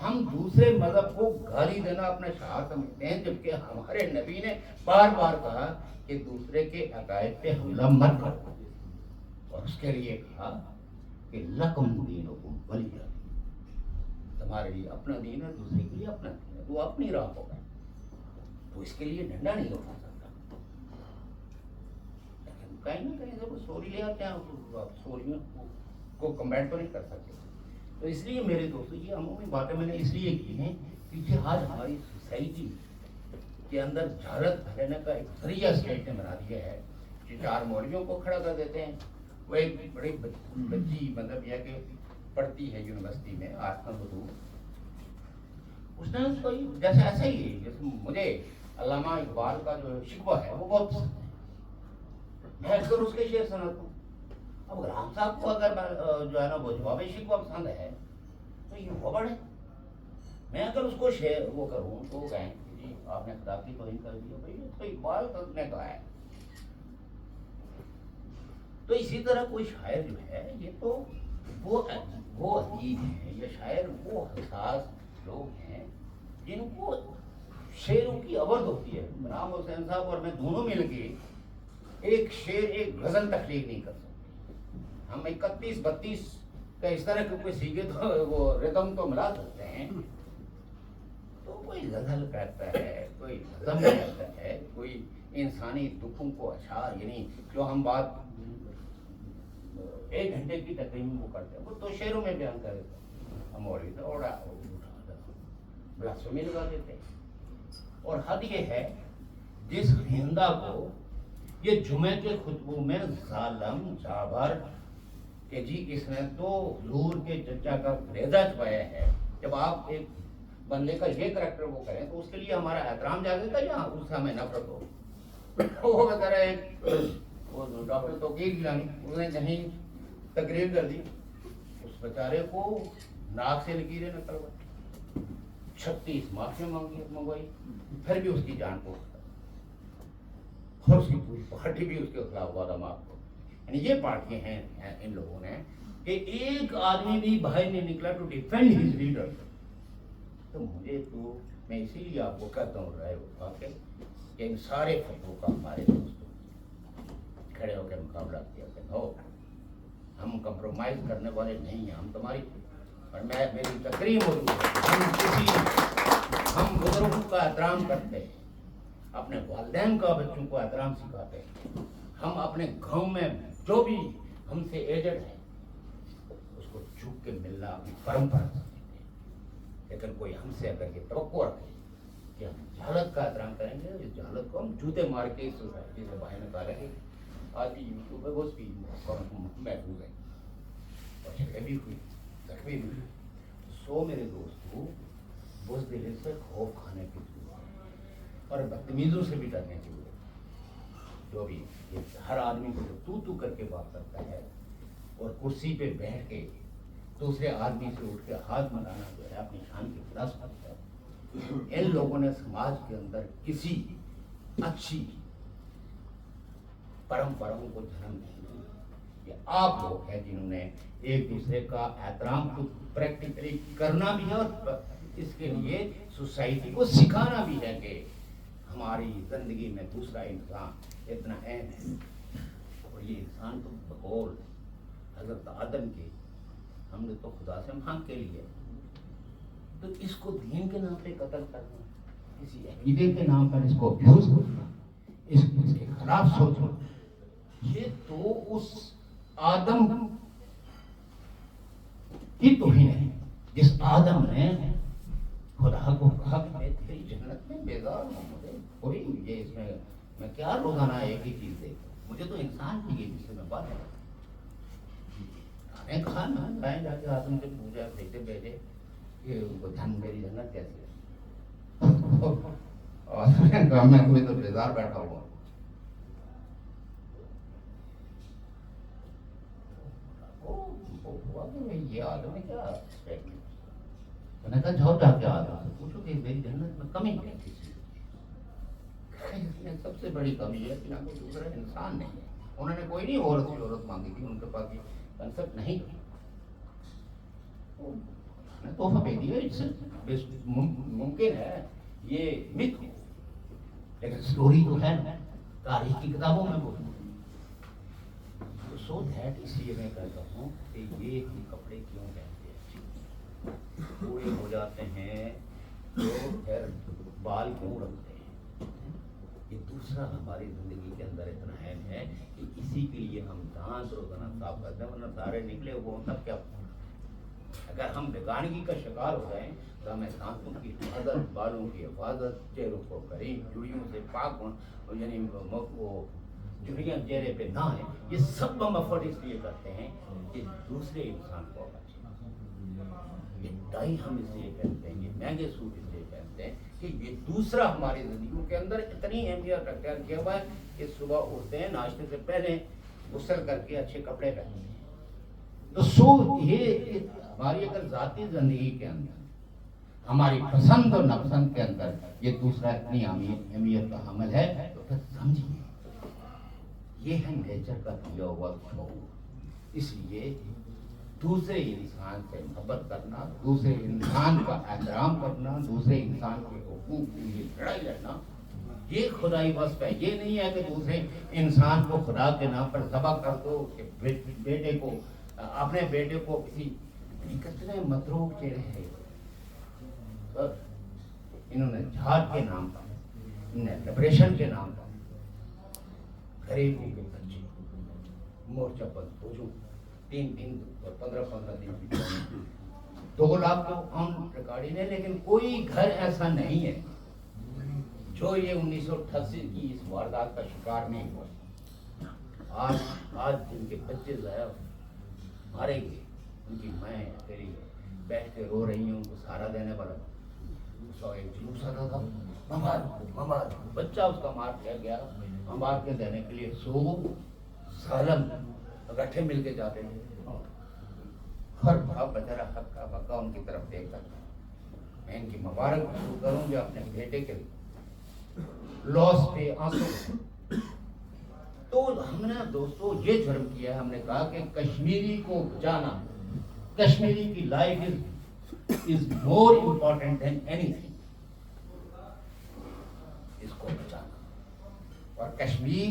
ہم دوسرے مذہب کو گالی دینا اپنا شعار سمجھتے ہیں، جبکہ ہمارے نبی نے بار بار کہا کہ دوسرے کے عقائد پہ حملہ مت کرو، اور اس کے لیے کہا کہ لکم دینکم ولی دین، تمہارے لیے اپنا دین ہے، دوسرے کے لیے اپنا دین ہے. وہ اپنی راہ ہوگا تو اس کے لیے ڈنڈا نہیں اٹھا سکتا. لیکن کہیں نہ کہیں جب سوری لے آتے ہیں تو سوریوں کو کمبیٹ تو نہیں کر سکتے. تو اس لیے میرے دوستوں یہ عمومی باتیں میں نے اس لیے کی ہیں کہ آج ہماری سوسائٹی کے اندر جہالت پھیلانے کا ایک ذریعہ اسٹیٹ نے بنا دیا ہے کہ 4 مولویوں کو کھڑا کر دیتے ہیں. وہ ایک بڑی بچی مطلب یہ کہ پڑھتی ہے یونیورسٹی میں آرٹس کا حضور، اس نے اس کو جیسے ایسا ہی ہے جیسے مجھے علامہ اقبال کا جو شکوہ ہے وہ بہت پسند ہے، میں اکثر اس کے شعر سناتا ہوں. اب غلام صاحب کو اگر جو ہے نا وہ جواب شکوہ پسند ہے تو یہ وہ بڑے، میں اگر اس کو شعر وہ کروں تو کہیں جی آپ نے خطاب کی توہین کر دیا. بھائی تو اقبال نے کہا ہے. تو اسی طرح کوئی شاعر جو ہے یہ تو وہ ادیب ہیں، یہ شاعر وہ حساس لوگ ہیں جن کو شعروں کی اورد ہوتی ہے. غلام حسین صاحب اور میں دونوں مل کے ایک شعر ایک غزل تخلیق نہیں کر سکتے. ہم 31-32 کا اس طرح کے کوئی سیکھے تو وہ ردم تو ملا سکتے ہیں. تو کوئی غزل کہتا ہے، کوئی نظم کہتا ہے، کوئی انسانی دکھوں کو اشعار، یعنی جو ہم بات 1 گھنٹے کی تقریم وہ کرتے ہیں وہ تو شعروں میں بیان کر دیتے ہیں. ہم بلاسفیمی لگا دیتے ہیں. اور حد یہ ہے جس ہندا کو یہ جمعے کے خطبوں میں ظالم جابر کہ جی اس نے تو حضور کے چچا کا فریضہ چھپایا ہے. جب آپ ایک بندے کا یہ کریکٹر وہ کریں تو اس کے لیے ہمارا احترام جاگے گا یا اس سے ہمیں نفرت ہو. وہ بتا رہا ہے وہ ڈاکٹر توقیر گیلانی اس نے کہیں تقریر کر دی، اس بیچارے کو ناک سے لکیریں نکلوائی، 36 معافیاں منگوائی، پھر بھی اس کی جان کو اور اس کی پوری پارٹی بھی اس کے خلاف وعدہ معاف ہو. یعنی یہ پارٹیاں ہیں ان لوگوں نے کہ ایک آدمی بھی باہر نہیں نکلا ٹو ڈیفینڈ ہز لیڈر. تو مجھے تو میں اسی لیے آپ کو کہتا ہوں رائے کہ ان سارے فتووں کا ہمارے دوستوں کھڑے ہو کے مقابلہ کیا کہ نو ہم کمپرومائز کرنے والے نہیں ہیں, ہم تمہاری اور میری تقریر موجود ہے, ہم بزرگوں کا احترام کرتے ہیں, اپنے والدین کا بچوں کو احترام سکھاتے ہیں, ہم اپنے گاؤں میں جو بھی ہم سے ایجڈ ہے اس کو جھک کے ملنا اپنی پرمپرا سمجھتے ہیں. لیکن کوئی ہم سے اگر یہ توقع رکھے کہ ہم جہالت کا احترام کریں گے, اس جہالت کو ہم جوتے مار کے اس سوسائٹی سے باہر نکالیں گے. آج بھی یوٹیوب پہ وہ اسپیچ محفوظ ہے اور جگہ بھی ہوئی زخمی بھی ہوئی. سو میرے دوستوں بزدلی سے خوف کھانے کی ضرورت اور بدتمیزوں سے بھی ڈرنے کی ضرورت. جو بھی ہر آدمی کو تو کر کے بات کرتا ہے اور کرسی پہ بیٹھ کے دوسرے آدمی سے اٹھ کے ہاتھ ملانا جو ہے اپنی شان کی خلاف کرتا ہے. ان لوگوں نے سماج کے اندر کسی اچھی پرمپراؤں کو جنم نہیں دیا. یہ آپ لوگ ہیں جنہوں نے ایک دوسرے کا احترام کو پریکٹیکلی کرنا بھی ہے اور اس کے لیے سوسائٹی کو سکھانا بھی ہے کہ ہماری زندگی میں دوسرا انسان اتنا اہم ہے. اور یہ انسان تو بقول حضرت آدم کے ہم نے تو خدا سے مانگ کے لیے, تو اس کو دین کے نام پہ قتل کرنا, کسی عقیدے کے نام پر اس کو ابیوز کرنا, اس کے خلاف سوچنا, یہ تو اس آدم کی توہین ہے جس آدم نے خدا کو کہا کہ میں تیری جنت میں بیزار ہوں, مجھے کوئی یہ اس میں کیا روزانہ ایک ہی چیز دیکھوں, مجھے تو انسان کی جس سے میں بات ہے. میں کہا نا جائیں جا کے آدم سے پوچھا بیٹے کہ ان کو دھن میری جنت کیسی ہے, اور میں کوئی تو بیزار بیٹھا ہوا. یہ آدم ہے کیا میں نے کہا جاؤ جا کے آدم سے پوچھو کہ میری جنت میں کمی کیا کسی میں. سب سے بڑی کمی ہے کہ کوئی دوسرا انسان نہیں ہے. انہوں نے کوئی نہیں عورت کی عورت مانگی تھی, ان کے پاس یہ کنسپٹ نہیں تھی. تحفہ دے دیا, ممکن ہے یہ مت ہو لیکن سٹوری تو ہے نا, تاریخ کی کتابوں میں وہ. سو دیٹ اس لیے میں کہتا ہوں کہ یہ کپڑے کیوں پہنتے ہیں, پورے ہو جاتے ہیں تو پھر بال کیوں رکھتے ہیں. یہ دوسرا ہماری زندگی کے اندر اتنا اہم ہے کہ اسی کے لیے ہم دانت روزانہ صاف کرتے ہیں, ورنہ سارے نکلے وہ تب کیا. اگر ہم بیگانگی کا شکار ہو جائیں تو ہمیں دانتوں کی حفاظت, بالوں کی حفاظت, چہروں کو کریں جڑیوں سے پاک ہوں, یعنی وہ جڑیاں چہرے پہ نہ ہیں. یہ سب ہم افرٹ اس لیے کرتے ہیں کہ دوسرے انسان کو بچے. یہ ٹائی ہم اس لیے پہنتے ہیں, یہ مہنگے سوٹ اس لیے پہنتے ہیں کہ یہ دوسرا ہماری زندگیوں کے اندر اتنی اہمیت رکھا کیا ہوا ہے کہ صبح اٹھتے ہیں ناشتے سے پہلے غسل کر کے اچھے کپڑے پہنتے ہیں. تو سو یہ ہماری اگر ذاتی زندگی کے اندر ہماری پسند اور ناپسند کے اندر یہ دوسرا اتنی اہمیت کا حامل ہے تو پھر سمجھیے یہ ہے نیچر کا دیا ہوا شعور. اس لیے دوسرے انسان سے محبت کرنا, دوسرے انسان کا احترام کرنا, دوسرے انسان کے حقوق کے لیے لڑائی لڑنا, یہ خدائی وصف ہے. یہ نہیں ہے کہ دوسرے انسان کو خدا کے نام پر ذبح کر دو, کہ بیٹے کو اپنے بیٹے کو کسی, کتنے متروک چہرے ہیں. انہوں نے جہاد کے نام پر, انہوں نے لبریشن کے نام پر غریبوں کے بچے مورچہ بند فوجوں 3 دن اور 15 دن 2 لاکھ تو عام ریکارڈنگ ہے, لیکن کوئی گھر ایسا نہیں ہے جو یہ 1988 کی اس واردات کا شکار نہیں ہوا. آج جن کے بچے ضائع مارے گئے, ان کی مائیں تیری بیٹھ کے رو رہی ہیں, ان کو سہارا دینے والا ایک جلوس آتا تھا, ممار بچہ اس کا مار دیا گیا, ممار کے دینے کے لیے 100 سالم اکٹھے مل کے جاتے ہیں. ہر باپ بچارا حق کا بقا ان کی طرف دیکھتا تھا. میں ان کی مبارک شروع کروں گی اپنے بیٹے کے لاس پہ آنسو. تو ہم نے دوستو یہ جرم کیا, ہم نے کہا کہ کشمیری کو جانا, کشمیری کی life is more important than anything. اس کو بچانا, اور Kashmir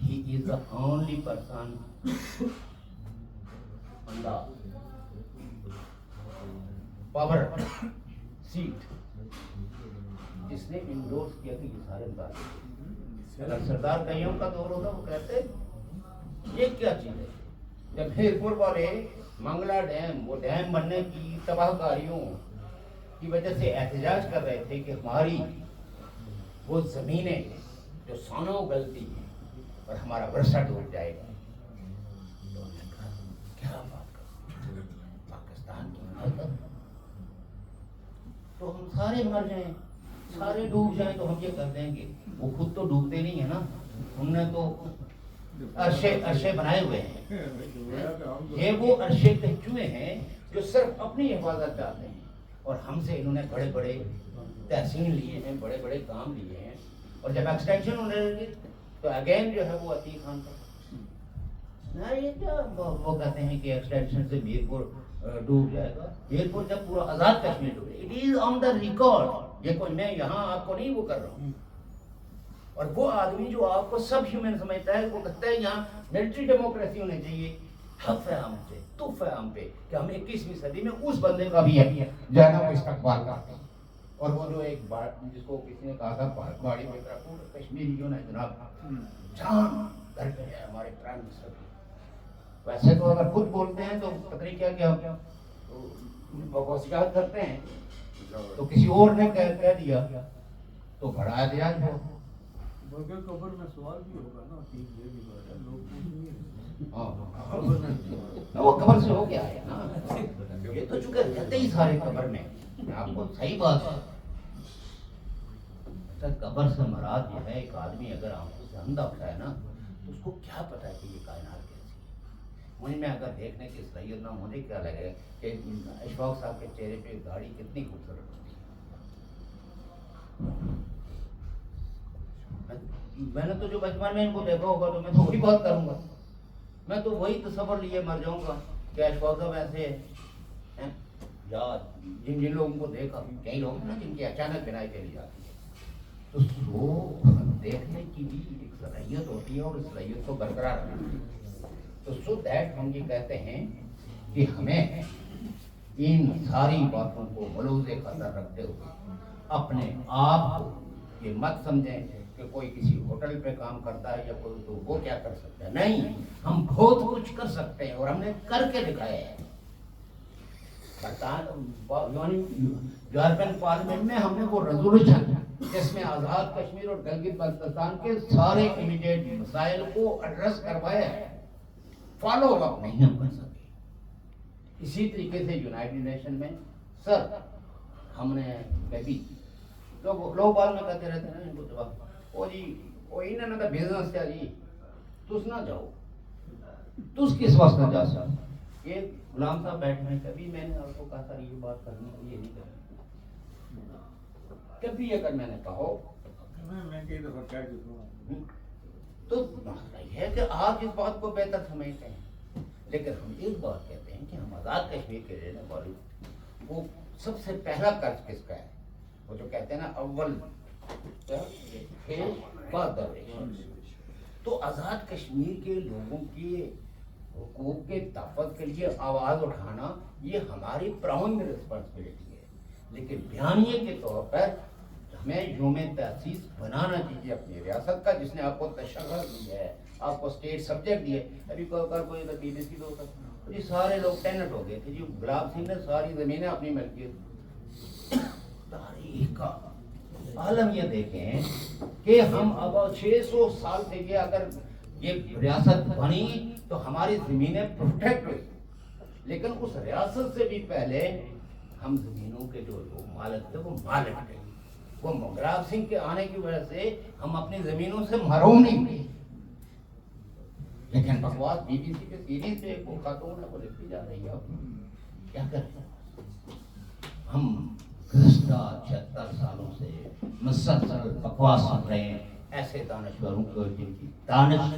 he is the only person on the power seat جس نے انڈورس کیا کہ یہ سارے مطالبے، اگر سردار کئیوں کا دور ہوتا وہ کہتے یہ کیا چیز ہے. جب میرپور والے منگلا ڈیم، وہ ڈیم بننے کی تباہ کاریوں کی وجہ سے احتجاج کر رہے تھے کہ ہماری وہ زمینیں جو سانوں گلتی ہیں اور ہمارا ورثہ ڈوب جائے گا، تو انہوں نے کہا کیا بات کر پاکستان کی حالت، تو ہم سارے مر جائیں، سارے ڈوب جائیں تو ہم یہ کر دیں گے. وہ خود تو ڈوبتے نہیں ہیں نا، ہم نے تو عرشے بنائے ہوئے ہیں. یہ وہ عرشے کے چوہے ہیں جو صرف اپنی حفاظت چاہتے ہیں، اور ہم سے انہوں نے بڑے بڑے تحسین لیے ہیں، بڑے بڑے کام لیے ہیں. اور جب ایکسٹینشن ہونے لگی تو اگین جو ہے وہ عتیق خان کا یہ کیا وہ کہتے ہیں کہ ایکسٹینشن سے میرپور ڈوب جائے گا. میرپور جب پورا آزاد کشمیر ڈوبے، it is on the record. یہ کوئی میں یہاں آپ کو نہیں وہ کر رہا ہوں. اور وہ آدمی جو آپ کو سب ہیومن سمجھتا ہے وہ کہتا ہے یہاں ملٹری ڈیموکریسی ہونی چاہیے. حق ہے ہم سے، تف ہے ہم پہ کہ ہم 21ویں صدی میں اس بندے کا بھی ہے جانا وہ استقبال کرتے ہیں. اور وہ جو ایک بات جس کو کسی نے کہا تھا باڑی میں کشمیریوں نے جناب جان گھر پہ ہے ہمارے پرائم منسٹر کی. ویسے تو اگر خود بولتے ہیں تو تقریر کیا وسیعت کرتے ہیں، تو کسی اور نے کہہ دیا تو بڑھا دیا. قبر میں سوال بھی ہوگا نا، یہ بھی بات ہے، لوگ وہ قبر سے ہو گیا ہے نا. یہ تو چونکہ رہتے ہی سارے قبر میں. آپ کو صحیح بات ہے، قبر سے مراد یہ ہے ایک آدمی اگر آنکھوں سے اندھا اٹھا ہے نا تو اس کو کیا پتا ہے کہ یہ کائنات کیسی ہے. مجھ میں اگر دیکھنے کی صلاحیت نہ، مجھے کیا لگے کہ اشفاق صاحب کے چہرے پہ داڑھی کتنی خوبصورت ہوتی ہے. میں نے تو جو بچپن میں ان کو دیکھا ہوگا تو میں تو وہی بات کروں گا. میں تو وہی تصور لیے مر جاؤں گا کہ اشفاق صاحب ایسے ہیں. یا جن لوگوں کو دیکھا، کئی لوگ نا جن کی اچانک بنائی چلی جاتی ہے، تو وہ دیکھنے کی بھی ایک صلاحیت ہوتی ہے اور اس صلاحیت کو برقرار رکھنا. تو سو دیٹ ہم یہ کہتے ہیں کہ ہمیں ان ساری باتوں کو ملوث خطر رکھتے ہوئے اپنے آپ کو یہ مت سمجھیں کہ کوئی کسی ہوٹل پہ کام کرتا ہے یا کوئی تو وہ کیا کر سکتا ہے. نہیں، ہم بہت کچھ کر سکتے ہیں اور ہم نے کر کے دکھایا ہے. یورپین پارلیمنٹ میں ہم نے وہ ریزولوشن جس میں آزاد کشمیر اور گلگت بلتستان کے سارے امیڈیٹ مسائل کو ایڈریس کروایا ہے، فالو اپ نہیں ہم کر سکے. اسی طریقے سے یونائٹڈ نیشن میں سر ہم نے کبھی لوگ بعد میں کہتے رہتے ہیں ان کو وہ جی وہ انہوں نے بزنس کیا جی تس نہ جاؤ، تس کس واسطے جا سکتا. یہ غلام صاحب بیٹھے ہیں، کبھی میں نے آپ کو کہا سر یہ بات کرنی ہے یہ نہیں کرنی. کبھی اگر میں نے کہو تو یہ ہے کہ آپ اس بات کو بہتر سمجھتے ہیں. لیکن ہم ایک بات کہتے ہیں کہ ہم آزاد کشمیر کے رہنے والے وہ سب سے پہلا قرض کس کا ہے؟ وہ جو کہتے ہیں نا اول بعد درویش. تو آزاد کشمیر کے لوگوں کی حقوق کے تحفظ کے لیے آواز اٹھانا یہ ہماری پرائمری رسپانسبلٹی ہے. لیکن بیانیے کے طور پر ہمیں یوم تاسیس بنانا چاہیے اپنی ریاست کا، جس نے آپ کو تشخص دیا ہے، آپ کو اسٹیٹ سبجیکٹ دیا ہے. ابھی کوئی BBC تو ہوتا جی سارے لوگ ٹینٹ ہو گئے تھے جی، گلاب سنگھ نے ساری زمینیں اپنی ملکیت. تاریخ کا عالم یہ دیکھیں کہ ہم اب 600 سال سے یہ اگر یہ ریاست بنی تو ہماری زمینیں پروٹیکٹ ہوئی. لیکن اس ریاست سے بھی پہلے ہم زمینوں کے جو لوگ مالک تھے وہ مالک تھے. وہ گلاب سنگھ کے آنے کی وجہ سے ہم اپنی زمینوں سے محروم نہیں ہوئے. لیکن بکواس BBC کے سیریز پہ وہ خاتون ہے وہ لکھتی جا رہی ہے. اب کیا کریں ہم گزشتہ 76 سالوں سے مسلسل بکواس سن رہے ہیں ایسے دانشوروں کو جن کی دانش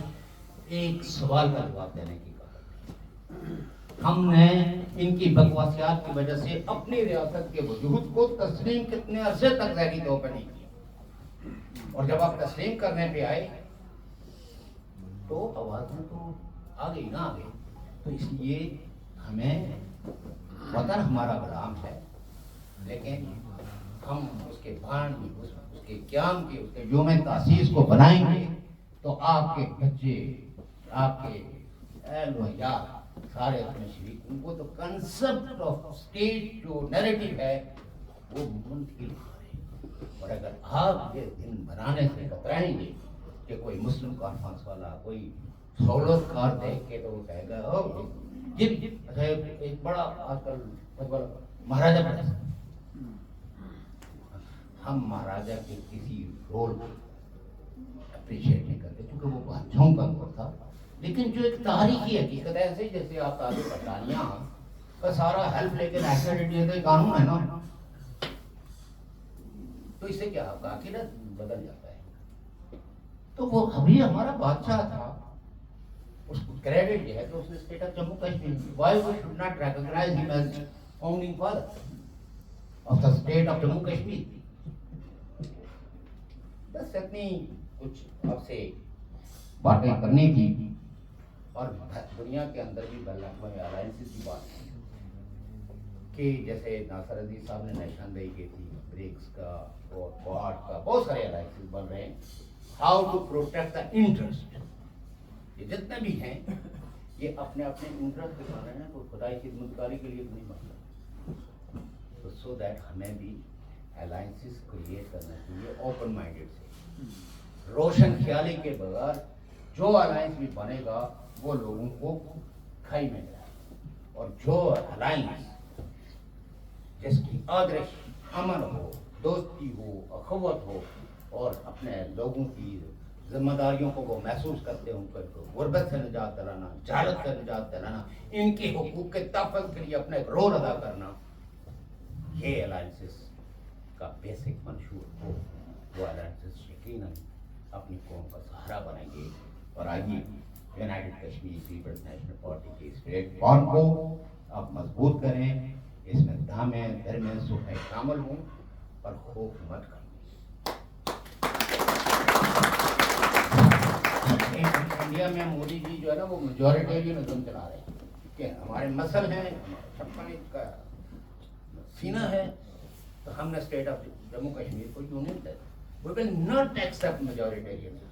ایک سوال کا جواب دینے کی کہا. ہم نے ان کی بکواسیات کی وجہ سے اپنی ریاست کے وجود کو تسلیم کتنے عرصے تک ذہنی طور پر نہیں کیا. اور جب آپ تسلیم کرنے پہ آئے تو آوازیں تو آ گئی نہ آ گئی. تو اس لیے ہمیں وطن ہمارا غلام ہے، لیکن ہم اس کے بھان اس کے قیام کی اس کے یوم تاسیس کو بنائیں گے تو آپ کے بچے آپ کے اہل و عیال سارے اپنے شریک ان کو تو کنسپٹ آف اسٹیٹ جو نیریٹو ہے وہ منتقل کریں. اور اگر آپ یہ دن بنانے سے کترائیں گے کہ کوئی مسلم کانفرنس والا کوئی سہولت کار دیکھ کے تو وہ کہے گا ایک بڑا آج کل مہاراجا بنا. ہم مہاراجا کے کسی رول کو اپریشیٹ نہیں کرتے کیونکہ وہ بادشاہوں کا دور تھا. لیکن جو ایک تاریخی حقیقت ہے ایسے جیسے آپ تاریخ برطانیہ کا سارا ہیلپ لے کے نیشنل انڈیا کا قانون ہے نا, تو اس سے کیا ہوگا عقیدت بدل جاتا ہے. تو وہ ابھی ہمارا بادشاہ تھا, اس کو کریڈٹ جو ہے تو اس نے state of Jammu Kashmir, why we should not recognise him as founding father of the state of Jammu Kashmir. بس اتنی کچھ آپ سے باتیں کرنی تھی. اور دنیا کے اندر بھی بین الاقوامی الائنسز کی بات ہے کہ جیسے ناصر عزیز صاحب نے نشاندہی کی تھی بریکس کا اور کوآڈ کا, بہت سارے الائنسز بن رہے ہیں. How to protect the interest, یہ جتنے بھی ہیں یہ اپنے اپنے انٹرسٹ کے بن رہے ہیں, کوئی خدائی خدمت کاری کے لیے نہیں بن رہا. تو سو دیٹ ہمیں بھی الائنسز کریٹ کرنا چاہیے اوپن مائنڈیڈ سے, روشن خیالی کے بغیر. جو الائنس بھی بنے گا وہ لوگوں کو کھائی میں جائے, اور جو الائنس جس کی آدرش امن ہو, دوستی ہو, اخوت ہو, اور اپنے لوگوں کی ذمہ داریوں کو وہ محسوس کرتے ہوں, غربت سے نجات دلانا, جہالت سے نجات دلانا, ان کے حقوق کے تحفظ کے لیے اپنا ایک رول ادا کرنا, یہ الائنسز کا بیسک منشور ہو. وہ الائنسز یقیناً اپنی قوم کا سہارا بنیں گے. اور آئیے United Kashmir People's National Party کے اس پلیٹ فارم کو آپ مضبوط کریں, اس میں دھامیں دھرمیں سکھیں شامل ہوں اور خوف مت کریں. انڈیا میں مودی جی جو ہے نا وہ میجورٹیرینزم چلا رہے ہیں کہ ہمارے مسل ہیں, چھپن کا سینہ ہے, تو ہم نے اسٹیٹ آف جموں کشمیر کو union they. We will not accept majoritarianism.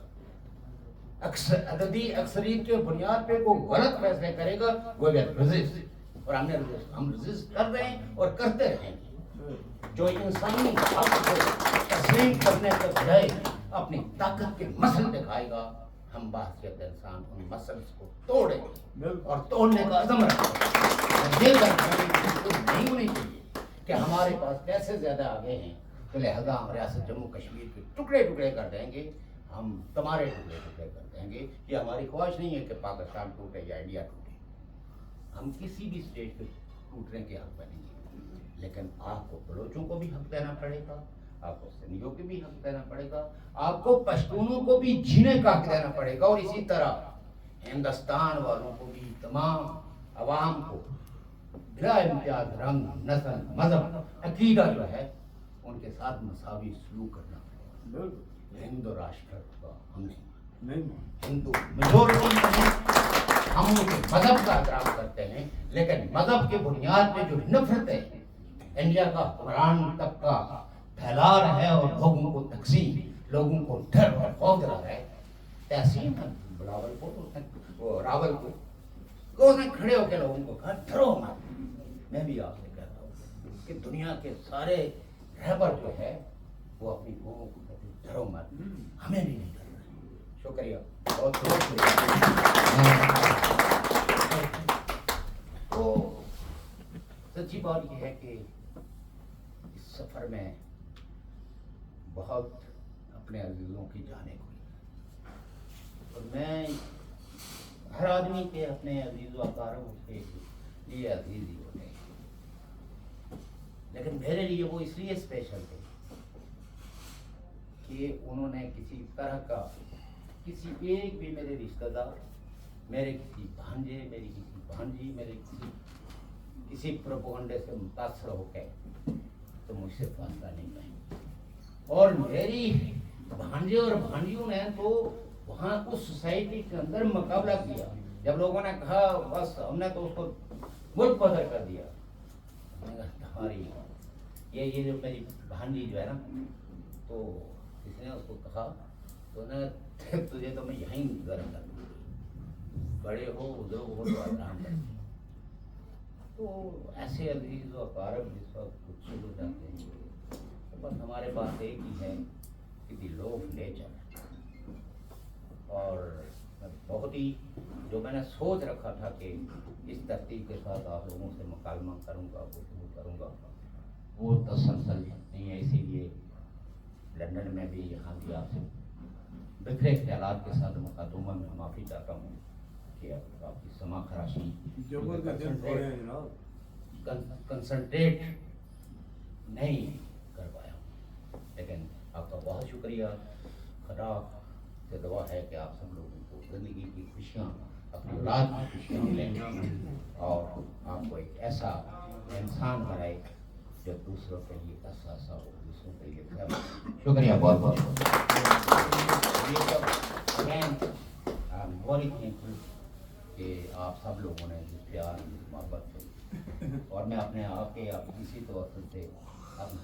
عددی اکثریت کے بنیاد پہ وہ غلط فیصلے کرے گا, وہ resist, اور ہم resist کر رہے ہیں اور کرتے رہیں گے. جو انسانی حق کو تسلیم کرنے کے بجائے اپنی طاقت کے مسل دکھائے گا, ہم بحثیت انسان ان مسلس کو توڑیں گے اور توڑنے کا عزم رکھیں گے. یہ نہیں ہونی چاہیے کہ ہمارے پاس پیسے زیادہ آگے ہیں تو لہذا ہم ریاست جموں کشمیر کے ٹکڑے ٹکڑے کر دیں گے, ہم تمہارے ٹکڑے ٹکڑے کر دیں گے. یہ ہماری خواہش نہیں ہے کہ پاکستان ٹوٹے یا انڈیا ٹوٹے. ہم کسی بھی اسٹیٹ کے ٹوٹنے کے حق میں نہیں ہیں, لیکن آپ کو بلوچوں کو بھی حق دینا پڑے گا, آپ کو سندھیوں کو بھی حق دینا پڑے گا, آپ کو پشتونوں کو بھی جینے کا حق دینا پڑے گا, اور اسی طرح ہندوستان والوں کو بھی, تمام عوام کو بلا امتیاز رنگ, نسل, مذہب, عقیدہ جو ہے ان کے ساتھ مساوی سلوک کرنا پڑے گا. ہندو راشٹر کا ہم نہیں, ہندو میجورٹی میں ہم ان کے مذہب کا احترام کرتے ہیں, لیکن مذہب کے بنیاد پہ جو نفرتیں انڈیا کا حکمران تک کا پھیلا رہا ہے اور لوگوں کو تقسیم, لوگوں کو ڈر اور خوف دلا رہا ہے. تحسین بلاول کو راول کو اس نے کھڑے ہو کے لوگوں کو کہا ڈرو مت. میں بھی آپ سے کہتا ہوں کہ دنیا کے سارے رہبر جو ہے وہ اپنی قوموں کو کہتے ہیں ڈرو مت, ہمیں بھی نہیں ڈرنا ہے. شکریہ, بہت بہت شکریہ. تو سچی بات یہ ہے کہ اس سفر میں بہت اپنے عزیزوں کی جانیں گئی, اور میں ہر آدمی کے اپنے عزیز و اقارب کے لیے عزیز ہی ہوتے ہیں, لیکن میرے لیے وہ اس لیے اسپیشل تھے کہ انہوں نے کسی طرح کا, کسی ایک بھی میرے رشتہ دار, میرے کسی بھانجے, میری کسی بھانجی, میرے کسی پروپیگنڈے سے متاثر ہو کے تو مجھ سے فاصلہ نہیں پائیں. اور میری بھانجے اور بھانجیوں نے تو وہاں اس سوسائٹی کے اندر مقابلہ کیا. جب لوگوں نے کہا بس ہم نے تو اس کو ملک بدر کر دیا, تمہاری یہ جو میری بھانجی جو ہے نا تو اس نے اس کو کہا تو نا تجھے تو میں یہیں گرم کر دوں گی، بڑے ہو بزرگ ہو تو آرام کر دوں۔ تو ایسے عزیز و اقارب جس وقت گچھے ہو جاتے ہیں تو بس ہمارے پاس ایک ہی ہے کہ دی لو آف نیچر، اور بہت ہی جو میں نے سوچ رکھا تھا کہ اس ترتیب کے ساتھ آپ لوگوں سے مکالمہ کروں گا، گفتگو کروں گا، وہ تسلسل نہیں ہے، اسی لیے لندن میں بھی یہاں بھی آپ سے بکھرے خیالات کے ساتھ مقدمہ میں معافی چاہتا ہوں کہ آپ کی سما خراشی جبر کے دن پڑے ہیں جناب، کنسنٹریٹ نہیں کر پایا ہوں، لیکن آپ کا بہت شکریہ۔ خدا سے دعا ہے کہ آپ سب لوگوں کو زندگی کی خوشیاں، اپنی اولاد کی خوشیاں ملیں اور آپ کو ایک ایسا انسان بنائے جو دوسروں کے لیے حساسا ہو، دوسروں کے لیے خیر ہو۔ شکریہ بہت بہت بہت کہ آپ سب لوگوں نے جس پیار جس محبت سے، اور میں اپنے آپ کے اسی طور سے